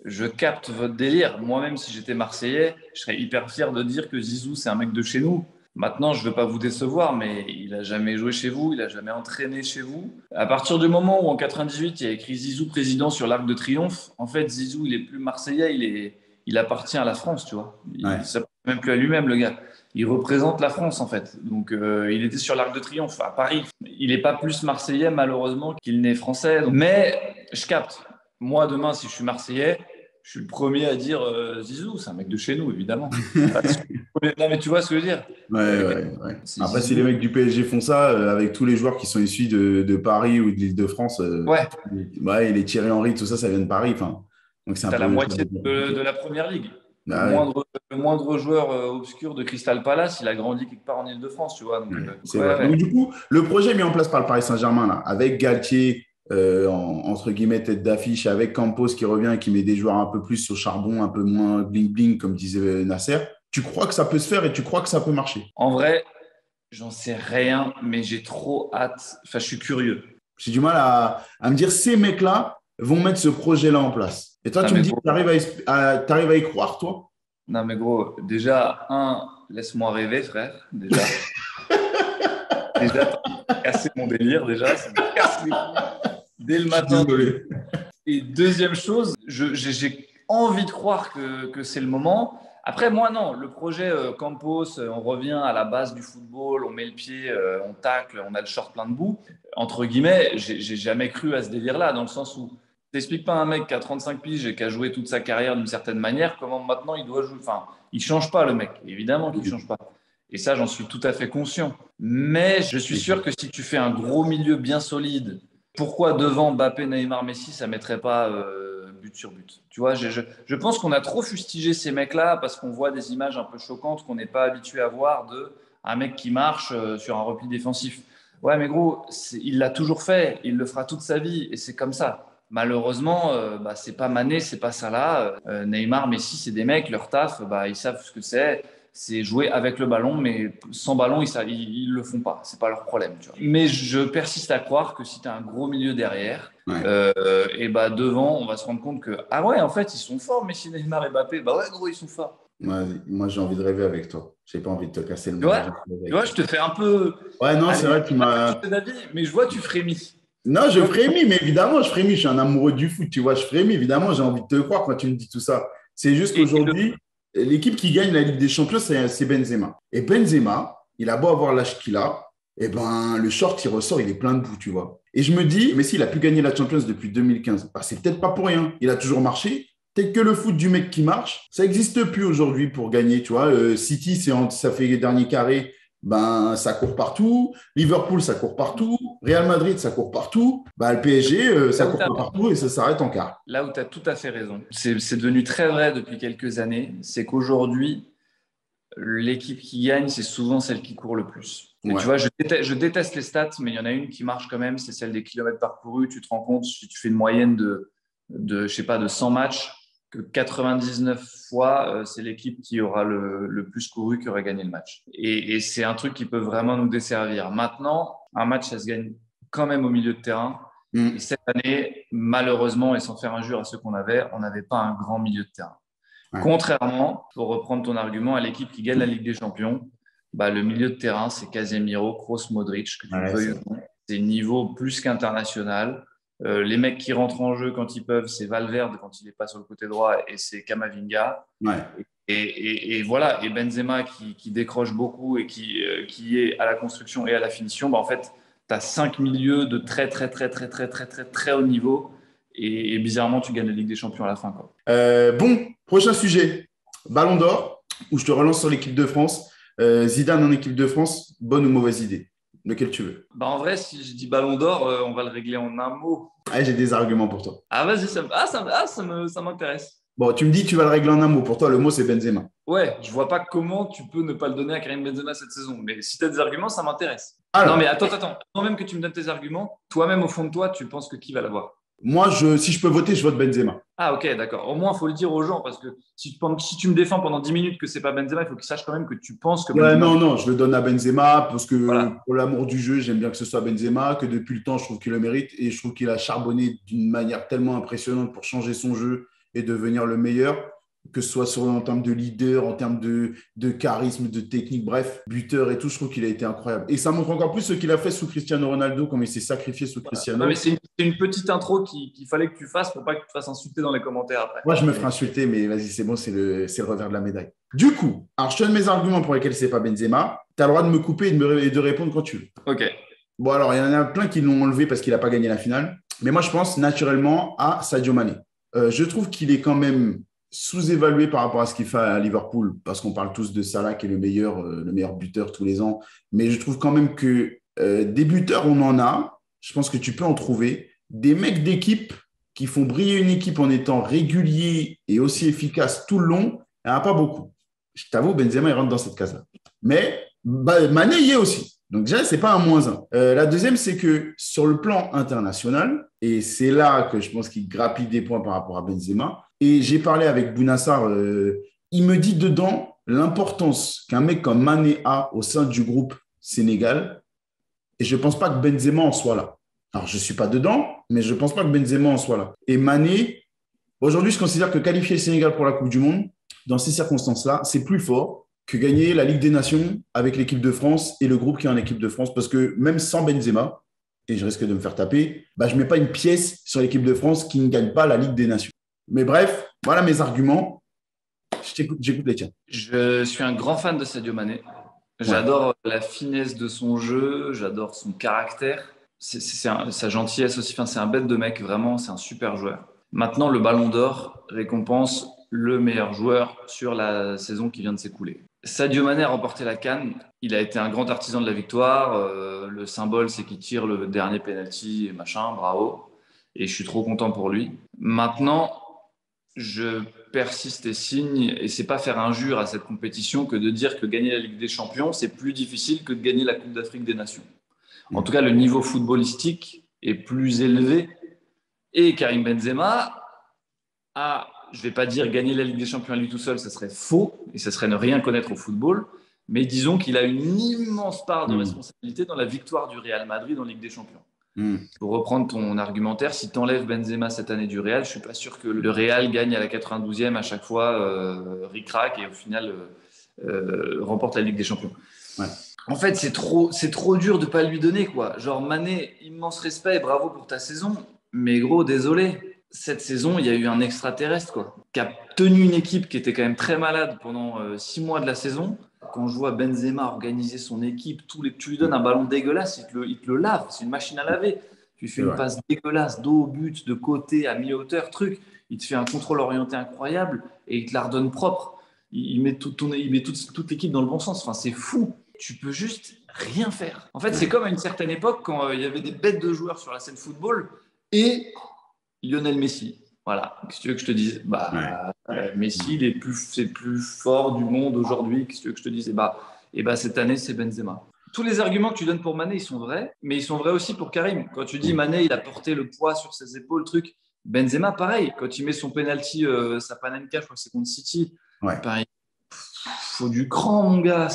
je capte votre délire. Moi-même, si j'étais Marseillais, je serais hyper fier de dire que Zizou, c'est un mec de chez nous. Maintenant, je ne veux pas vous décevoir, mais il n'a jamais joué chez vous, il n'a jamais entraîné chez vous. À partir du moment où, en 98, il y a écrit Zizou président sur l'Arc de Triomphe, en fait, Zizou, il n'est plus Marseillais, il appartient à la France, tu vois. Il ne s'appartient même plus à lui-même, le gars. Il représente la France, en fait. Donc, il était sur l'Arc de Triomphe à Paris. Il n'est pas plus Marseillais, malheureusement, qu'il n'est Français. Donc... Mais je capte. Moi, demain, si je suis Marseillais, je suis le premier à dire Zizou, c'est un mec de chez nous, évidemment. Non, mais tu vois ce que je veux dire. Ouais. Après, si les mecs du PSG font ça, avec tous les joueurs qui sont issus de Paris ou de l'Île-de-France, les Thierry Henry, tout ça, ça vient de Paris. Donc c'est la moitié de la première ligue. Le moindre joueur obscur de Crystal Palace, il a grandi quelque part en Île-de-France, tu vois. Donc, c'est vrai. Donc, du coup, le projet mis en place par le Paris Saint-Germain, là, avec Galtier, entre guillemets, tête d'affiche, avec Campos qui revient et qui met des joueurs un peu plus au charbon, un peu moins bling-bling, comme disait Nasser, tu crois que ça peut se faire et tu crois que ça peut marcher? En vrai, j'en sais rien, mais j'ai trop hâte. Enfin, je suis curieux. J'ai du mal à me dire, ces mecs-là vont mettre ce projet-là en place. Et toi, tu me dis que tu arrives à y croire, toi? Non, mais gros, déjà, laisse-moi rêver, frère. Déjà, t'as cassé mon délire, déjà. Ça me casse les couilles dès le matin. Désolé. Et deuxième chose, j'ai envie de croire que c'est le moment. Après, moi, non. Le projet Campos, on revient à la base du football, on met le pied, on tacle, on a le short plein de boue. Entre guillemets, j'ai jamais cru à ce délire-là, dans le sens où t'expliques pas à un mec qui a 35 piges et qui a joué toute sa carrière d'une certaine manière, comment maintenant il doit jouer. Enfin, il change pas, le mec. Évidemment qu'il change pas. Et ça, j'en suis tout à fait conscient. Mais je suis sûr que si tu fais un gros milieu bien solide, pourquoi devant Mbappé, Neymar, Messi, ça ne mettrait pas but sur but? Tu vois, je pense qu'on a trop fustigé ces mecs-là parce qu'on voit des images un peu choquantes qu'on n'est pas habitué à voir d'un mec qui marche sur un repli défensif. Ouais, mais gros, il l'a toujours fait, il le fera toute sa vie et c'est comme ça. Malheureusement, c'est pas Mané, c'est pas Salah. Neymar, Messi, c'est des mecs, leur taf, ils savent ce que c'est jouer avec le ballon, mais sans ballon, ils le font pas. C'est pas leur problème. Tu vois. Mais je persiste à croire que si tu as un gros milieu derrière, devant, on va se rendre compte que en fait, ils sont forts, Messi, Neymar et Mbappé. Gros, ils sont forts. Moi, j'ai envie de rêver avec toi. J'ai pas envie de te casser le monde. Tu vois, je te fais un peu. Ouais, non, c'est vrai que tu m'as. Mais je vois, tu frémis. Non, je frémis, mais évidemment, je frémis. Je suis un amoureux du foot, tu vois. Je frémis, évidemment, j'ai envie de te croire quand tu me dis tout ça. C'est juste qu'aujourd'hui, l'équipe qui gagne la Ligue des Champions, c'est Benzema. Et Benzema, il a beau avoir l'âge qu'il a, le short, il ressort, il est plein de boue, tu vois. Et je me dis, mais s'il a pu gagner la Champions depuis 2015, c'est peut-être pas pour rien. Il a toujours marché. Peut-être que le foot du mec qui marche, ça n'existe plus aujourd'hui pour gagner, tu vois. City, ça fait les derniers carrés. Ça court partout. Liverpool, ça court partout. Real Madrid, ça court partout. Le PSG, ça court pas partout et ça s'arrête en quart. Là où tu as tout à fait raison. C'est devenu très vrai depuis quelques années. C'est qu'aujourd'hui, l'équipe qui gagne, c'est souvent celle qui court le plus. Et tu vois, je déteste les stats, mais il y en a une qui marche quand même, c'est celle des kilomètres parcourus. Tu te rends compte, si tu fais une moyenne de 100 matchs, que 99 fois, c'est l'équipe qui aura le plus couru qui aura gagné le match. Et c'est un truc qui peut vraiment nous desservir. Maintenant, un match, ça se gagne quand même au milieu de terrain. Et cette année, malheureusement, et sans faire injure à ceux on n'avait pas un grand milieu de terrain. Ouais. Contrairement, pour reprendre ton argument, à l'équipe qui gagne la Ligue des Champions, le milieu de terrain, c'est Casemiro, Kroos, Modric, que tu veuilles ou non. C'est niveau plus qu'international. Les mecs qui rentrent en jeu quand ils peuvent, c'est Valverde quand il n'est pas sur le côté droit et c'est Camavinga. Ouais. Et voilà, et Benzema qui décroche beaucoup et qui est à la construction et à la finition, en fait, tu as 5 milieux de très, très, très, très, très, très, très, très haut niveau et bizarrement, tu gagnes la Ligue des Champions à la fin, quoi. Bon, prochain sujet, Ballon d'Or, où je te relance sur l'équipe de France. Zidane en équipe de France, bonne ou mauvaise idée? Lequel tu veux? Bah, en vrai, si je dis Ballon d'Or, on va le régler en un mot. Ah, j'ai des arguments pour toi. Ah, vas-y, ça m'intéresse. Bon, tu me dis, tu vas le régler en un mot. Pour toi, le mot, c'est Benzema. Ouais, je vois pas comment tu peux ne pas le donner à Karim Benzema cette saison. Mais si tu as des arguments, ça m'intéresse. Non, Alors, mais attends. Avant même que tu me donnes tes arguments, toi-même, au fond de toi, tu penses que qui va l'avoir? moi, si je peux voter, je vote Benzema. Ah, ok, d'accord. Au moins, il faut le dire aux gens parce que si tu me défends pendant 10 minutes que c'est pas Benzema, il faut qu'ils sachent quand même que tu penses que Ouais, Benzema. non, je le donne à Benzema parce que Voilà. pour l'amour du jeu, j'aime bien que ce soit Benzema, que depuis le temps, je trouve qu'il le mérite et je trouve qu'il a charbonné d'une manière tellement impressionnante pour changer son jeu et devenir le meilleur, que ce soit en termes de leader, en termes de charisme, de technique, bref, buteur et tout, je trouve qu'il a été incroyable. Et ça montre encore plus ce qu'il a fait sous Cristiano Ronaldo, comme il s'est sacrifié sous Ouais, Cristiano. mais c'est une petite intro qu'il fallait que tu fasses pour pas que tu te fasses insulter dans les commentaires après. Moi, je me ferai insulter, mais vas-y, c'est bon, c'est le revers de la médaille. Du coup, alors je te donne mes arguments pour lesquels c'est pas Benzema. Tu as le droit de me couper et de répondre quand tu veux. Ok. Bon, alors, il y en a plein qui l'ont enlevé parce qu'il n'a pas gagné la finale. Mais moi, je pense naturellement à Sadio Mané. Je trouve qu'il est quand même sous-évalué par rapport à ce qu'il fait à Liverpool, parce qu'on parle tous de Salah qui est le meilleur buteur tous les ans. Mais je trouve quand même que des buteurs, on en a. Je pense que tu peux en trouver. Des mecs d'équipe qui font briller une équipe en étant réguliers et aussi efficaces tout le long, il n'y en a pas beaucoup. Je t'avoue, Benzema, il rentre dans cette case-là. Mais Mané y est aussi. Donc déjà, ce n'est pas un -1. La deuxième, c'est que sur le plan international, et c'est là que je pense qu'il grappille des points par rapport à Benzema, et j'ai parlé avec Bounassar, il me dit dedans l'importance qu'un mec comme Mané a au sein du groupe Sénégal, et je ne pense pas que Benzema en soit là. Alors, je ne suis pas dedans, mais je ne pense pas que Benzema en soit là. Et Mané, aujourd'hui, je considère que qualifier le Sénégal pour la Coupe du Monde, dans ces circonstances-là, c'est plus fort que gagner la Ligue des Nations avec l'équipe de France et le groupe qui est en équipe de France. Parce que même sans Benzema, et je risque de me faire taper, je ne mets pas une pièce sur l'équipe de France qui ne gagne pas la Ligue des Nations. Mais bref, voilà mes arguments. J'écoute les tiens. Je suis un grand fan de Sadio Mané. J'adore la finesse de son jeu, j'adore son caractère. Sa gentillesse aussi. Enfin, c'est un bête de mec, vraiment, c'est un super joueur. Maintenant, le Ballon d'Or récompense le meilleur joueur sur la saison qui vient de s'écouler. Sadio Mané a remporté la CAN. Il a été un grand artisan de la victoire. Le symbole, c'est qu'il tire le dernier penalty et machin. Bravo. Et je suis trop content pour lui. Maintenant, je persiste et signe, et c'est pas faire injure à cette compétition que de dire que gagner la Ligue des Champions, c'est plus difficile que de gagner la Coupe d'Afrique des Nations. En tout cas, le niveau footballistique est plus élevé. Et Karim Benzema a, je vais pas dire gagner la Ligue des Champions à lui tout seul, ça serait faux, et ça serait ne rien connaître au football, mais disons qu'il a une immense part de responsabilité dans la victoire du Real Madrid en Ligue des Champions. Pour reprendre ton argumentaire, si tu enlèves Benzema cette année du Real, je ne suis pas sûr que le Real gagne à la 92e à chaque fois, ric-rac, et au final remporte la Ligue des Champions. Ouais. En fait, c'est trop dur de ne pas lui donner, quoi. Genre, Mané, immense respect et bravo pour ta saison, mais gros, désolé. Cette saison, il y a eu un extraterrestre, quoi, qui a tenu une équipe qui était quand même très malade pendant 6 mois de la saison. Quand je vois Benzema organiser son équipe, tu lui donnes un ballon dégueulasse, il te le lave, c'est une machine à laver. Tu fais une passe dégueulasse, dos au but, de côté, à mi-hauteur, truc. Il te fait un contrôle orienté incroyable et il te la redonne propre. Il met toute l'équipe dans le bon sens. Enfin, c'est fou. Tu peux juste rien faire. En fait, c'est comme à une certaine époque quand il y avait des bêtes de joueurs sur la scène football et Lionel Messi. Voilà, qu'est-ce que tu veux que je te dise? Messi, c'est le plus fort du monde aujourd'hui. Qu'est-ce que tu veux que je te dise? Cette année, c'est Benzema. Tous les arguments que tu donnes pour Mané, ils sont vrais, mais ils sont vrais aussi pour Karim. Quand tu dis Mané, il a porté le poids sur ses épaules, truc. Benzema, pareil. Quand il met son penalty, sa Panenka, je crois que c'est contre City, pareil. Faut du cran, mon gars.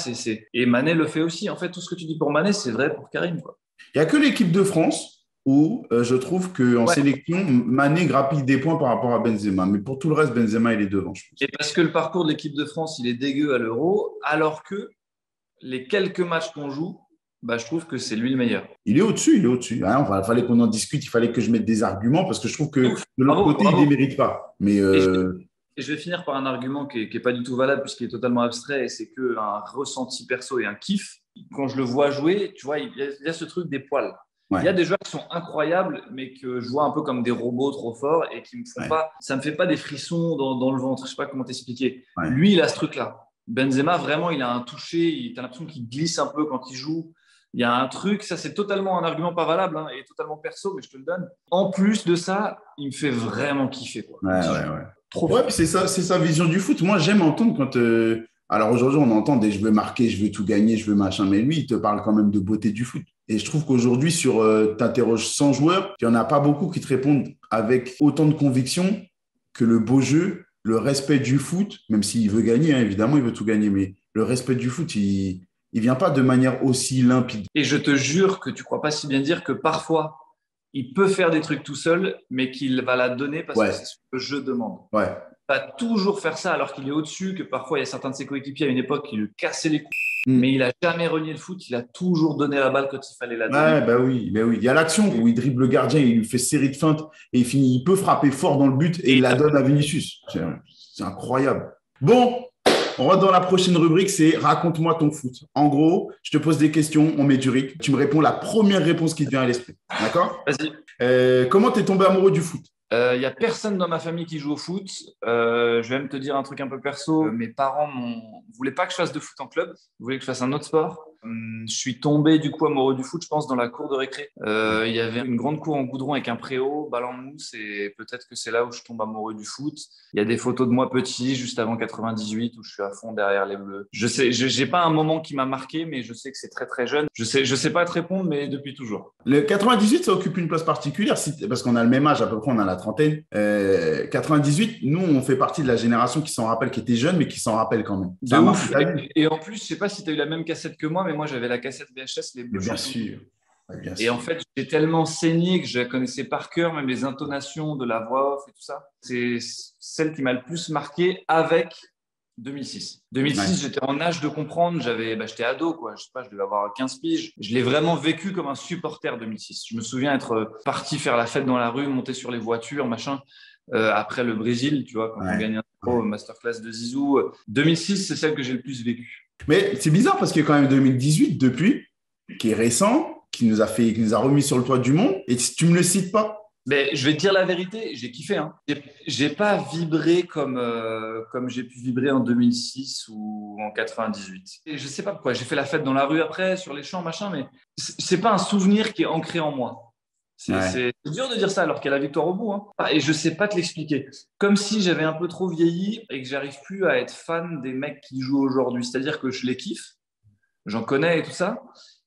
Et Mané le fait aussi. En fait, tout ce que tu dis pour Mané, c'est vrai pour Karim, quoi. Il n'y a que l'équipe de France où je trouve qu'en sélection, Mané grappille des points par rapport à Benzema. Mais pour tout le reste, Benzema, il est devant, je pense. Et parce que le parcours de l'équipe de France, il est dégueu à l'Euro, alors que les quelques matchs qu'on joue, je trouve que c'est lui le meilleur. Il est au-dessus. Il fallait qu'on en discute, il fallait que je mette des arguments, parce que je trouve que de l'autre côté, il ne les mérite pas. Mais Et je vais finir par un argument qui n'est pas du tout valable, puisqu'il est totalement abstrait, et c'est qu'un ressenti perso et un kiff. Quand je le vois jouer, tu vois, il y a ce truc des poils. Il y a des joueurs qui sont incroyables, mais que je vois un peu comme des robots trop forts et qui me font pas. Ça me fait pas des frissons dans le ventre. Je sais pas comment t'expliquer. Lui, il a ce truc-là. Benzema, vraiment, il a un toucher, tu as l'impression qu'il glisse un peu quand il joue. Il y a un truc, ça c'est totalement un argument pas valable et totalement perso, mais je te le donne. En plus de ça, il me fait vraiment kiffer, quoi. Ouais. Trop Ouais, fort. puis c'est ça, c'est sa vision du foot. Moi, j'aime entendre quand. Alors aujourd'hui, on entend des je veux marquer, je veux tout gagner, je veux machin, mais lui, il te parle quand même de beauté du foot. Et je trouve qu'aujourd'hui, t'interroges 100 joueurs, il n'y en a pas beaucoup qui te répondent avec autant de conviction que le beau jeu, le respect du foot, même s'il veut gagner, hein, évidemment, il veut tout gagner, mais le respect du foot, il vient pas de manière aussi limpide. Et je te jure que tu crois pas si bien dire que parfois, il peut faire des trucs tout seul, mais qu'il va la donner parce que Ouais, c'est ce que le jeu demande. ouais. Il va toujours faire ça alors qu'il est au-dessus, que parfois il y a certains de ses coéquipiers à une époque qui lui cassaient les couilles. Mm. Mais il a jamais renié le foot, il a toujours donné la balle quand il fallait la donner. Ouais, bah oui, bah oui. Il y a l'action où il dribble le gardien, il lui fait série de feintes et il peut frapper fort dans le but et il la donne à Vinicius. C'est incroyable. Bon, on rentre dans la prochaine rubrique, c'est raconte-moi ton foot. En gros, je te pose des questions, on met du rythme. Tu me réponds la première réponse qui te vient à l'esprit. D'accord? Vas-y. Comment t'es tombé amoureux du foot? Il n'y a personne dans ma famille qui joue au foot. Je vais même te dire un truc un peu perso. Mes parents ne voulaient pas que je fasse de foot en club. Ils voulaient que je fasse un autre sport. Je suis tombé du coup amoureux du foot, je pense, dans la cour de récré. Il y avait une grande cour en goudron avec un préau, balle en mousse, et peut-être que c'est là où je tombe amoureux du foot. Il y a des photos de moi petit, juste avant 98, où je suis à fond derrière les Bleus. Je sais, j'ai pas un moment qui m'a marqué, mais je sais que c'est très très jeune. Je sais pas te répondre, mais depuis toujours. Le 98, ça occupe une place particulière parce qu'on a le même âge, à peu près, on a la trentaine. 98, nous, on fait partie de la génération qui s'en rappelle, qui était jeune, mais qui s'en rappelle quand même. De ouf. Et en plus, je sais pas si tu as eu la même cassette que moi, mais moi, j'avais la cassette VHS, les Bleus. Bien sûr. Bien et sûr. en fait, j'ai tellement saigné que je la connaissais par cœur, même les intonations de la voix off et tout ça. C'est celle qui m'a le plus marqué avec 2006. 2006, ouais. J'étais en âge de comprendre, j'étais ado, quoi. Je sais pas, je devais avoir 15 piges. Je l'ai vraiment vécu comme un supporter 2006. Je me souviens être parti faire la fête dans la rue, monter sur les voitures, machin. Après le Brésil, tu vois, quand on gagne un pro, masterclass de Zizou. 2006, c'est celle que j'ai le plus vécue. Mais c'est bizarre parce qu'il y a quand même 2018 depuis, qui est récent, qui nous a remis sur le toit du monde. Et si tu me le cites pas. Mais je vais te dire la vérité, j'ai kiffé. Hein. J'ai pas vibré comme j'ai pu vibrer en 2006 ou en 98. Et je sais pas pourquoi. J'ai fait la fête dans la rue après, sur les champs, machin, mais c'est pas un souvenir qui est ancré en moi. C'est dur de dire ça alors qu'il y a la victoire au bout. Hein. Et je sais pas te l'expliquer. Comme si j'avais un peu trop vieilli et que j'arrive plus à être fan des mecs qui jouent aujourd'hui. C'est-à-dire que je les kiffe, j'en connais et tout ça,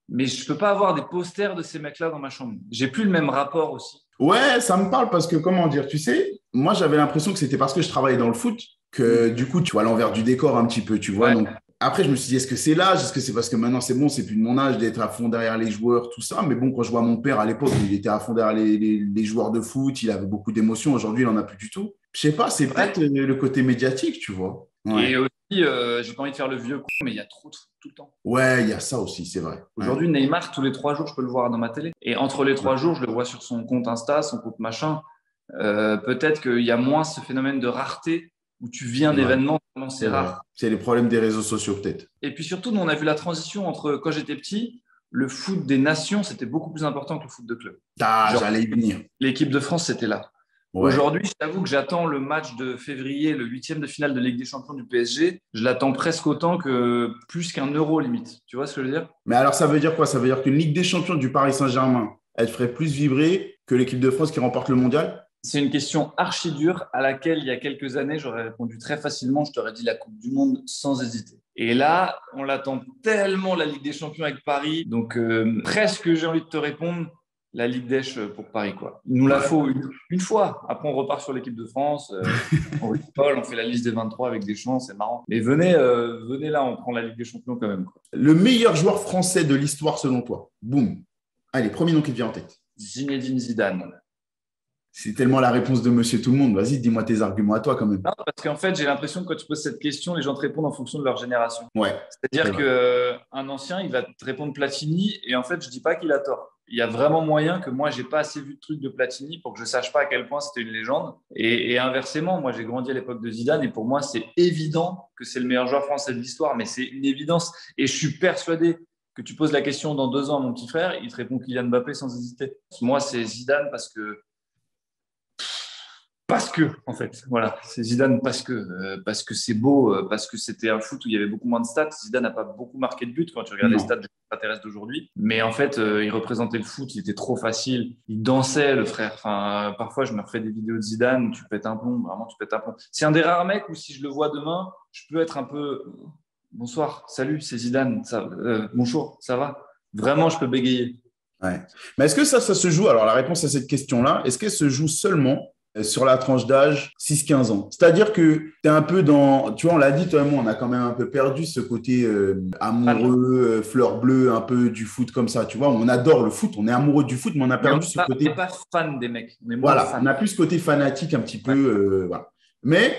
mais je peux pas avoir des posters de ces mecs-là dans ma chambre. J'ai plus le même rapport aussi. Ouais, ça me parle parce que, comment dire, tu sais, moi j'avais l'impression que c'était parce que je travaillais dans le foot que du coup tu vois l'envers du décor un petit peu, tu vois. Ouais. Donc après je me suis dit, est-ce que c'est l'âge, est-ce que c'est parce que maintenant c'est bon, c'est plus de mon âge d'être à fond derrière les joueurs, tout ça. Mais bon, quand je vois mon père à l'époque, il était à fond derrière les joueurs de foot, il avait beaucoup d'émotions. Aujourd'hui, il en a plus du tout. Je sais pas, c'est peut-être le côté médiatique, tu vois. Ouais. Et aussi, j'ai pas envie de faire le vieux con, mais il y a trop de foot tout le temps. Ouais, il y a ça aussi, c'est vrai. Aujourd'hui, Neymar, tous les 3 jours, je peux le voir dans ma télé. Et entre les 3 jours, je le vois sur son compte Insta, son compte machin. Peut-être qu'il y a moins ce phénomène de rareté où tu vis un événement, c'est rare. C'est les problèmes des réseaux sociaux, peut-être. Et puis surtout, nous, on a vu la transition entre quand j'étais petit, le foot des nations, c'était beaucoup plus important que le foot de club. J'allais y venir. L'équipe de France, c'était là. Ouais. Aujourd'hui, je t'avoue que j'attends le match de février, le 8e de finale de Ligue des Champions du PSG. Je l'attends presque autant que plus qu'un euro limite. Tu vois ce que je veux dire? Mais alors, ça veut dire quoi? Ça veut dire qu'une Ligue des Champions du Paris Saint-Germain, elle ferait plus vibrer que l'équipe de France qui remporte le mondial? C'est une question archi dure à laquelle, il y a quelques années, j'aurais répondu très facilement. Je t'aurais dit la Coupe du Monde sans hésiter. Et là, on l'attend tellement, la Ligue des Champions avec Paris. Donc, presque, j'ai envie de te répondre, la Ligue des pour Paris, quoi. Il nous la faut une fois. Après, on repart sur l'équipe de France. On rigole, on fait la liste des 23 avec Deschamps, c'est marrant. Mais venez là, on prend la Ligue des Champions quand même, quoi. Le meilleur joueur français de l'histoire, selon toi? Boum. Allez, premier nom qui te vient en tête. Zinedine Zidane. C'est tellement la réponse de monsieur tout le monde. Vas-y, dis-moi tes arguments à toi quand même. Non, parce qu'en fait, j'ai l'impression que quand tu poses cette question, les gens te répondent en fonction de leur génération. Ouais. C'est-à-dire qu'un ancien, il va te répondre Platini, et en fait, je ne dis pas qu'il a tort. Il y a vraiment moyen que moi, je n'ai pas assez vu de trucs de Platini pour que je ne sache pas à quel point c'était une légende. Et inversement, moi, j'ai grandi à l'époque de Zidane, et pour moi, c'est évident que c'est le meilleur joueur français de l'histoire, mais c'est une évidence. Et je suis persuadé que tu poses la question dans 2 ans à mon petit frère, il te répond Kylian Mbappé sans hésiter. Moi, c'est Zidane parce que parce que, en fait, voilà, c'est Zidane parce que c'est beau, parce que c'était un foot où il y avait beaucoup moins de stats. Zidane n'a pas beaucoup marqué de buts quand tu regardes les stats des extraterrestres d'aujourd'hui. Mais en fait, il représentait le foot, il était trop facile. Il dansait, le frère. Enfin, parfois, je me refais des vidéos de Zidane où tu pètes un plomb, vraiment, tu pètes un plomb. C'est un des rares mecs où si je le vois demain, je peux être un peu bonsoir, salut, c'est Zidane, bonjour, ça va? Vraiment, je peux bégayer. Ouais. Mais est-ce que ça se joue? Alors, la réponse à cette question-là, est-ce qu'elle se joue seulement sur la tranche d'âge 6-15 ans? C'est-à-dire que tu es un peu dans, tu vois, on l'a dit, toi et moi, on a quand même un peu perdu ce côté amoureux, fleur bleue, un peu du foot comme ça. Tu vois, on adore le foot, on est amoureux du foot, mais on a perdu ce côté. On n'est pas fan des mecs, on est moins Voilà, fan. on a plus ce côté fanatique un petit peu. Voilà. Mais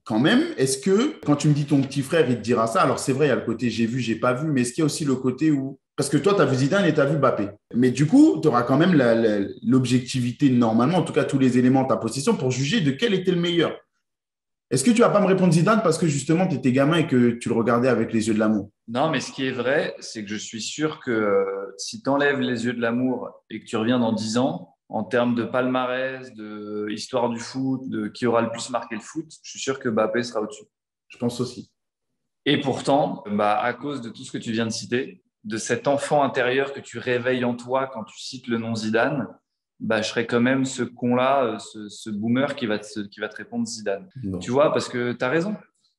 quand même, est-ce que quand tu me dis ton petit frère, il te dira ça? Alors, c'est vrai, il y a le côté j'ai vu, j'ai pas vu, mais est-ce qu'il y a aussi le côté où. Parce que toi, tu as vu Zidane et tu as vu Mbappé. Mais du coup, tu auras quand même l'objectivité, normalement, en tout cas tous les éléments de ta possession, pour juger de quel était le meilleur. Est-ce que tu vas pas me répondre Zidane parce que justement, tu étais gamin et que tu le regardais avec les yeux de l'amour? Non, mais ce qui est vrai, c'est que je suis sûr que si tu enlèves les yeux de l'amour et que tu reviens dans 10 ans, en termes de palmarès, de histoire du foot, de qui aura le plus marqué le foot, je suis sûr que Mbappé sera au-dessus. Je pense aussi. Et pourtant, à cause de tout ce que tu viens de citer, de cet enfant intérieur que tu réveilles en toi quand tu cites le nom Zidane, je serais quand même ce con-là, ce boomer qui va te répondre Zidane. Non. Tu vois, parce que tu as raison.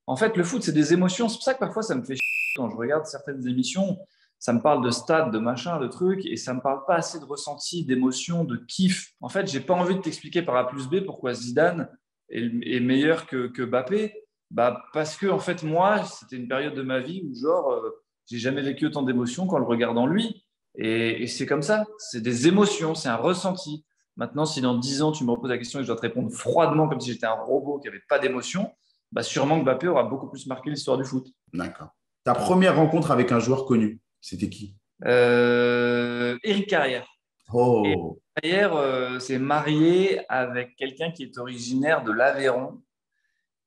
En fait, le foot, c'est des émotions. C'est pour ça que parfois, ça me fait chier quand je regarde certaines émissions. Ça me parle de stade, de machin, de trucs, et ça me parle pas assez de ressenti, d'émotion, de kiff. En fait, j'ai pas envie de t'expliquer par A plus B pourquoi Zidane est meilleur que Mbappé. Parce que, en fait, moi, c'était une période de ma vie où, j'ai jamais vécu autant d'émotions qu'en le regardant lui. Et c'est comme ça. C'est des émotions, c'est un ressenti. Maintenant, si dans 10 ans, tu me reposes la question et je dois te répondre froidement comme si j'étais un robot qui n'avait pas d'émotion, sûrement que Mbappé aura beaucoup plus marqué l'histoire du foot. D'accord. Ta première rencontre avec un joueur connu, c'était qui? Éric Carrière. Oh. Éric Carrière s'est marié avec quelqu'un qui est originaire de l'Aveyron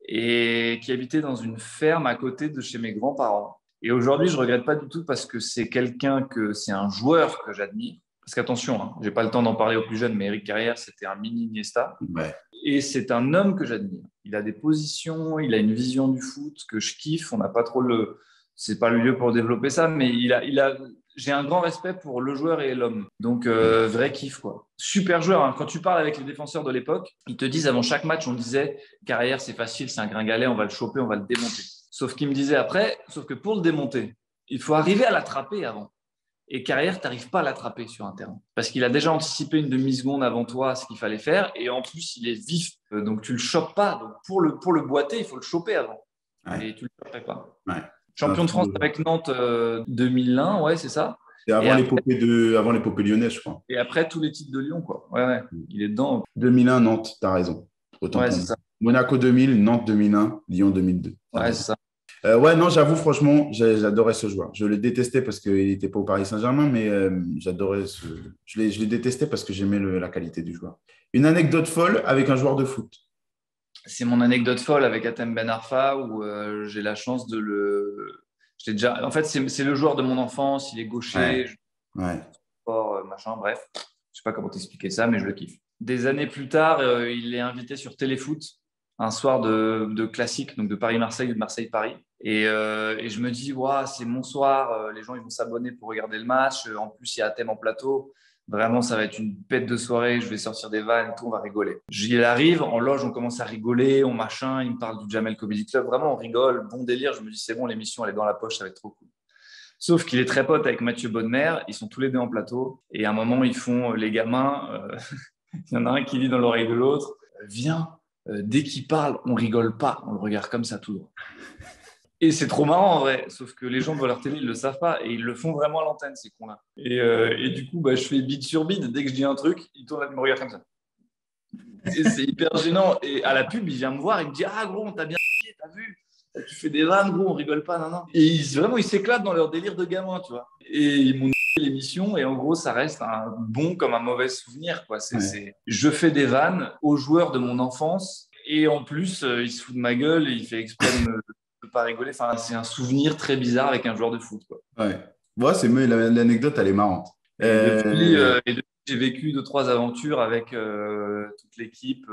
et qui habitait dans une ferme à côté de chez mes grands-parents. Et aujourd'hui, je ne regrette pas du tout parce que c'est un joueur que j'admire. Parce qu'attention, hein, je n'ai pas le temps d'en parler aux plus jeunes, mais Éric Carrière, c'était un mini Iniesta. Ouais. Et c'est un homme que j'admire. Il a des positions, il a une vision du foot que je kiffe. On n'a pas trop c'est pas le lieu pour développer ça, mais j'ai un grand respect pour le joueur et l'homme. Donc, vrai kiff, quoi. Super joueur. Hein. Quand tu parles avec les défenseurs de l'époque, ils te disent avant chaque match, on disait Carrière, c'est facile, c'est un gringalet, on va le choper, on va le démonter. Sauf qu'il me disait après, sauf que pour le démonter, il faut arriver à l'attraper avant. Et Carrière, tu n'arrives pas à l'attraper sur un terrain. Parce qu'il a déjà anticipé une demi-seconde avant toi ce qu'il fallait faire. Et en plus, il est vif. Donc, tu ne le chopes pas. Donc, pour le boiter, il faut le choper avant. Ouais. Et tu ne le chopes pas. Ouais. Champion de France avec Nantes 2001, ouais, c'est ça. C'est avant l'épopée lyonnaise, je crois. Et après, tous les titres de Lyon, quoi. Ouais. Il est dedans. 2001, Nantes, tu as raison. Autant ouais, c'est ça. Monaco 2000, Nantes 2001, Lyon 2002. Ouais, c'est ça. Ouais, non, j'avoue, franchement, j'adorais ce joueur. Je le détestais parce qu'il n'était pas au Paris Saint-Germain, mais j'adorais je l'ai détesté parce que j'aimais la qualité du joueur. Une anecdote folle avec un joueur de foot. C'est mon anecdote folle avec Hatem Ben Arfa où j'ai la chance de En fait, c'est le joueur de mon enfance. Il est gaucher. Ouais. Sport, machin, bref. Je ne sais pas comment t'expliquer ça, mais je le kiffe. Des années plus tard, il est invité sur Téléfoot un soir de classique, donc de Paris-Marseille ou de Marseille-Paris. Et je me dis, c'est mon soir, les gens ils vont s'abonner pour regarder le match. En plus, il y a Hatem en plateau. Vraiment, ça va être une pète de soirée. Je vais sortir des vannes, tout, on va rigoler. Il arrive, en loge, on commence à rigoler, il me parle du Jamel Comedy Club. Vraiment, on rigole, bon délire. Je me dis, c'est bon, l'émission, elle est dans la poche, ça va être trop cool. Sauf qu'il est très pote avec Mathieu Bonnemer. Ils sont tous les deux en plateau. Et à un moment, ils font les gamins. Il y en a un qui dit dans l'oreille de l'autre, viens. Dès qu'il parle, on rigole pas, on le regarde comme ça tout droit. Et c'est trop marrant en vrai, sauf que les gens devant leur télé, ils le savent pas et ils le font vraiment à l'antenne, ces cons-là. Et du coup, je fais bide sur bide. Dès que je dis un truc, il tourne, il me regarde comme ça. Et c'est hyper gênant. Et à la pub, il vient me voir, il me dit ah gros, on t'a bien dit, t'as vu, tu fais des vannes, gros, on rigole pas, non. Et ils s'éclatent dans leur délire de gamin, tu vois. Et ils m'ont l'émission et en gros ça reste un bon comme un mauvais souvenir quoi. Je fais des vannes aux joueurs de mon enfance et en plus il se fout de ma gueule et il fait exprès de pas rigoler. Enfin, c'est un souvenir très bizarre avec un joueur de foot quoi. Ouais, c'est l'anecdote elle est marrante. Et depuis J'ai vécu 2-3 aventures avec toute l'équipe,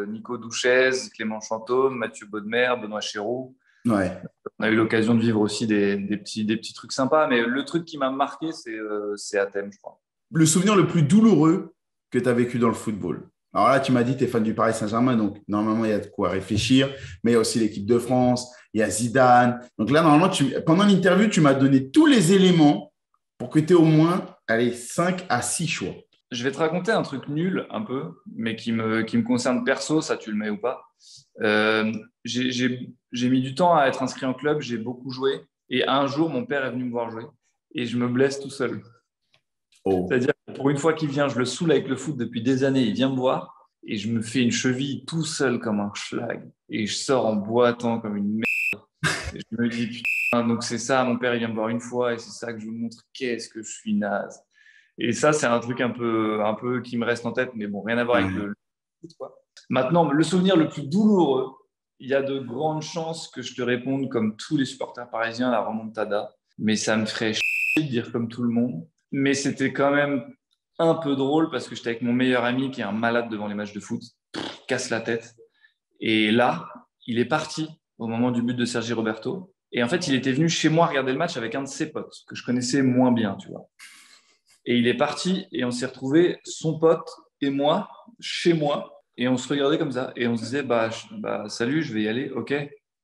Nico Douchez, Clément Chantôme, Mathieu Baudemer, Benoît Chéroux. Ouais. On a eu l'occasion de vivre aussi des petits trucs sympas, mais le truc qui m'a marqué, c'est Athènes, je crois. Le souvenir le plus douloureux que tu as vécu dans le football? Alors là, tu m'as dit que tu es fan du Paris Saint-Germain, donc normalement, il y a de quoi réfléchir, mais il y a aussi l'équipe de France, il y a Zidane. Donc là, normalement, pendant l'interview, tu m'as donné tous les éléments pour que tu aies au moins 5 à 6 choix. Je vais te raconter un truc nul, un peu, mais qui me concerne perso, ça tu le mets ou pas. J'ai mis du temps à être inscrit en club, j'ai beaucoup joué, et un jour, mon père est venu me voir jouer, et je me blesse tout seul. Oh. C'est-à-dire, pour une fois qu'il vient, je le saoule avec le foot depuis des années, il vient me voir, et je me fais une cheville tout seul comme un schlag, et je sors en boitant comme une merde. Et je me dis, putain, donc c'est ça, mon père il vient me voir une fois, et c'est ça que je vous montre, qu'est-ce que je suis naze. Et ça, c'est un truc un peu qui me reste en tête, mais bon, rien à voir avec le foot, quoi. Maintenant, le souvenir le plus douloureux, il y a de grandes chances que je te réponde comme tous les supporters parisiens, la remontada. Mais ça me ferait chier de dire comme tout le monde. Mais c'était quand même un peu drôle parce que j'étais avec mon meilleur ami qui est un malade devant les matchs de foot, casse la tête. Et là, il est parti au moment du but de Sergi Roberto. Et en fait, il était venu chez moi regarder le match avec un de ses potes que je connaissais moins bien, tu vois. Et il est parti et on s'est retrouvés, son pote et moi, chez moi. Et on se regardait comme ça. Et on se disait, salut, je vais y aller. OK,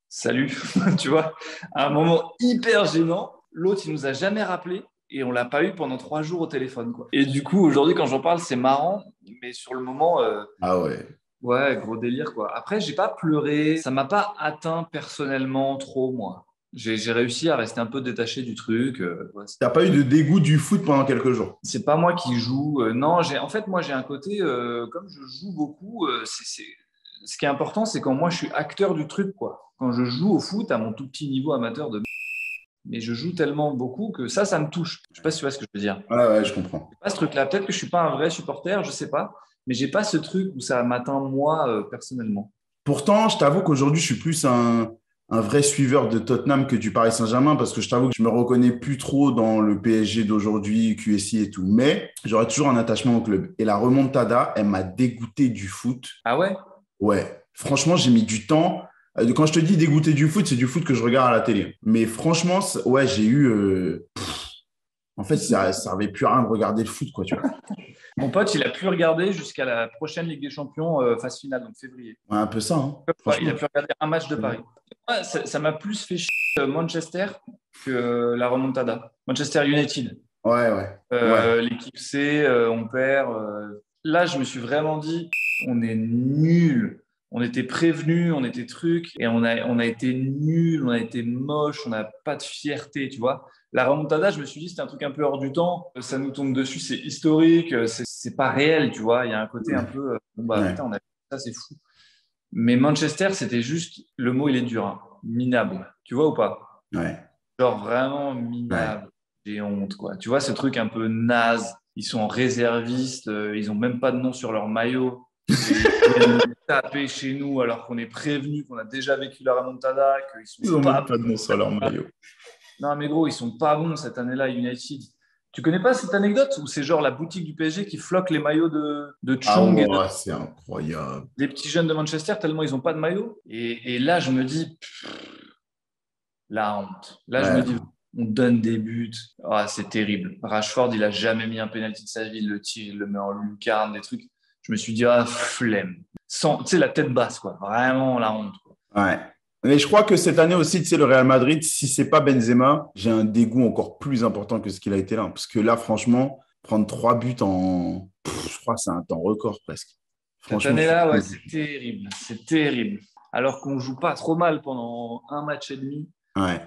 salut. Tu vois, à un moment hyper gênant. L'autre, il nous a jamais rappelé. Et on l'a pas eu pendant 3 jours au téléphone, quoi. Et du coup, aujourd'hui, quand j'en parle, c'est marrant. Mais sur le moment… ah ouais. Ouais, gros délire, quoi. Après, j'ai pas pleuré. Ça m'a pas atteint personnellement trop, moi. J'ai réussi à rester un peu détaché du truc. T'as pas eu de dégoût du foot pendant quelques jours? C'est pas moi qui joue. Non, en fait, moi, j'ai un côté, comme je joue beaucoup, ce qui est important, c'est quand moi, je suis acteur du truc, quoi. Quand je joue au foot à mon tout petit niveau amateur mais je joue tellement beaucoup que ça me touche. Je sais pas si tu vois ce que je veux dire. Ouais, je comprends. Pas ce truc-là. Peut-être que je suis pas un vrai supporter, je sais pas. Mais j'ai pas ce truc où ça m'atteint moi, personnellement. Pourtant, je t'avoue qu'aujourd'hui, je suis plus un vrai suiveur de Tottenham que du Paris Saint-Germain parce que je t'avoue que je me reconnais plus trop dans le PSG d'aujourd'hui, QSI et tout. Mais j'aurais toujours un attachement au club. Et la remontada, elle m'a dégoûté du foot. Ah ouais? Ouais. Franchement, j'ai mis du temps. Quand je te dis dégoûté du foot, c'est du foot que je regarde à la télé. Mais franchement, ouais, j'ai eu… En fait, ça ne servait plus à rien de regarder le foot, quoi, tu vois. Mon pote, il a pu regarder jusqu'à la prochaine Ligue des Champions, phase finale, donc février. Ouais, un peu ça, hein. Il a pu regarder un match de Paris. Ouais, ça m'a plus fait chier Manchester que la remontada. Manchester United. Ouais. L'équipe C, on perd. Là, je me suis vraiment dit, on est nuls. On était prévenus, on était trucs, et on a été nuls, on a été moches, on n'a pas de fierté, tu vois. La remontada, je me suis dit, c'était un truc un peu hors du temps. Ça nous tombe dessus, c'est historique, c'est pas réel, tu vois. Il y a un côté un peu, putain, on a fait ça, c'est fou. Mais Manchester, c'était juste, le mot, il est dur, hein, minable. Tu vois ou pas? Ouais. Genre vraiment minable. Ouais. J'ai honte, quoi. Tu vois, ce truc un peu naze. Ils sont réservistes, ils n'ont même pas de nom sur leur maillot. Ils viennent taper chez nous alors qu'on est prévenu, qu'on a déjà vécu la remontada, qu'ils n'ont même pas de nom sur leur maillot. Non, mais gros, ils sont pas bons cette année-là, United. Tu connais pas cette anecdote où c'est genre la boutique du PSG qui floque les maillots de Chong c'est incroyable. Des petits jeunes de Manchester tellement ils n'ont pas de maillot. Et là, je me dis, la honte. Là, je me dis, on donne des buts. C'est terrible. Rashford, il a jamais mis un penalty de sa vie, il le tire, il le met en lucarne, des trucs. Je me suis dit, flemme. Tu sais, la tête basse, quoi. Vraiment la honte, quoi. Ouais. Mais je crois que cette année aussi, tu sais, le Real Madrid, si c'est pas Benzema, j'ai un dégoût encore plus important que ce qu'il a été là. Parce que là, franchement, prendre 3 buts en… je crois que c'est un temps record presque. Cette année-là, ouais, c'est terrible. C'est terrible. Alors qu'on joue pas trop mal pendant un match et demi. Ouais.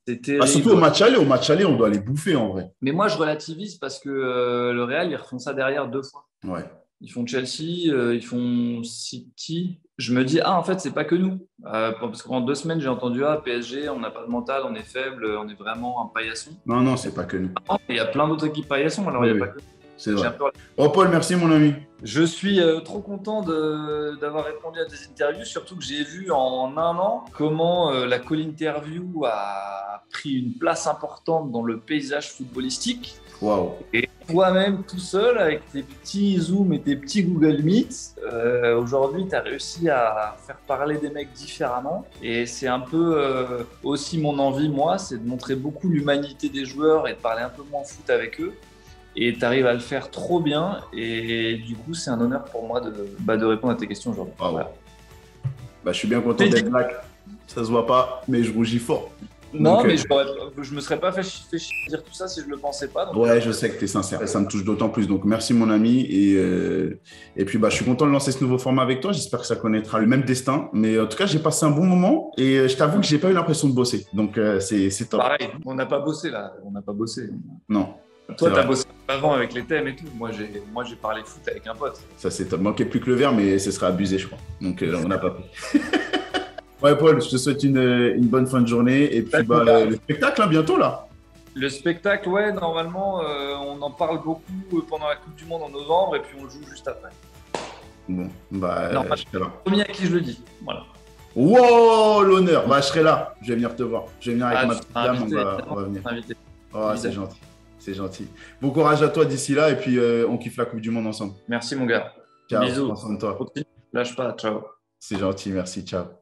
C'est terrible. Surtout au match aller, on doit les bouffer en vrai. Mais moi, je relativise parce que le Real, ils refont ça derrière 2 fois. Ouais. Ils font Chelsea, ils font City. Je me dis, en fait, c'est pas que nous. Parce que pendant 2 semaines, j'ai entendu, PSG, on n'a pas de mental, on est faible, on est vraiment un paillasson. Non, c'est pas que nous. Il y a plein d'autres équipes paillassons, alors il n'y a pas que nous. C'est vrai. Oh, Paul, merci, mon ami. Je suis trop content d'avoir répondu à tes interviews, surtout que j'ai vu en un an comment la call interview a pris une place importante dans le paysage footballistique. Waouh. Et toi-même, tout seul, avec tes petits Zoom et tes petits Google Meet, aujourd'hui, tu as réussi à faire parler des mecs différemment. Et c'est un peu aussi mon envie, moi, c'est de montrer beaucoup l'humanité des joueurs et de parler un peu moins foot avec eux. Et tu arrives à le faire trop bien. Et du coup, c'est un honneur pour moi de répondre à tes questions aujourd'hui. Wow. Voilà. Bah, je suis bien content d'être black. Ça se voit pas, mais je rougis fort. Non, mais je me serais pas fait dire tout ça si je le pensais pas. Donc, ouais, je sais que tu es sincère et ça me touche d'autant plus. Donc, merci mon ami. Et puis, bah, je suis content de lancer ce nouveau format avec toi. J'espère que ça connaîtra le même destin. Mais en tout cas, j'ai passé un bon moment et je t'avoue que j'ai pas eu l'impression de bosser. Donc, c'est top. Pareil, on n'a pas bossé là. On n'a pas bossé. Non. Toi, tu as bossé avant avec les thèmes et tout. Moi, j'ai parlé foot avec un pote. Ça, c'est top. Manquait plus que le verre, mais ce serait abusé, je crois. Donc, on n'a pas pris. Ouais, Paul, je te souhaite une bonne fin de journée. Et puis, bah, le spectacle, hein, bientôt, là. Le spectacle, ouais, normalement, on en parle beaucoup pendant la Coupe du Monde en novembre et puis on le joue juste après. Bon, bah, je serai là. Premier à qui je le dis, voilà. Wow, l'honneur. Bah, je serai là. Je vais venir te voir. Je vais venir avec ma petite dame, on va venir. Oh, c'est gentil. C'est gentil. Bon courage à toi d'ici là et puis on kiffe la Coupe du Monde ensemble. Merci, mon gars. Ciao. Bisous. Prends soin de toi. Lâche pas. Ciao. C'est gentil. Merci. Ciao.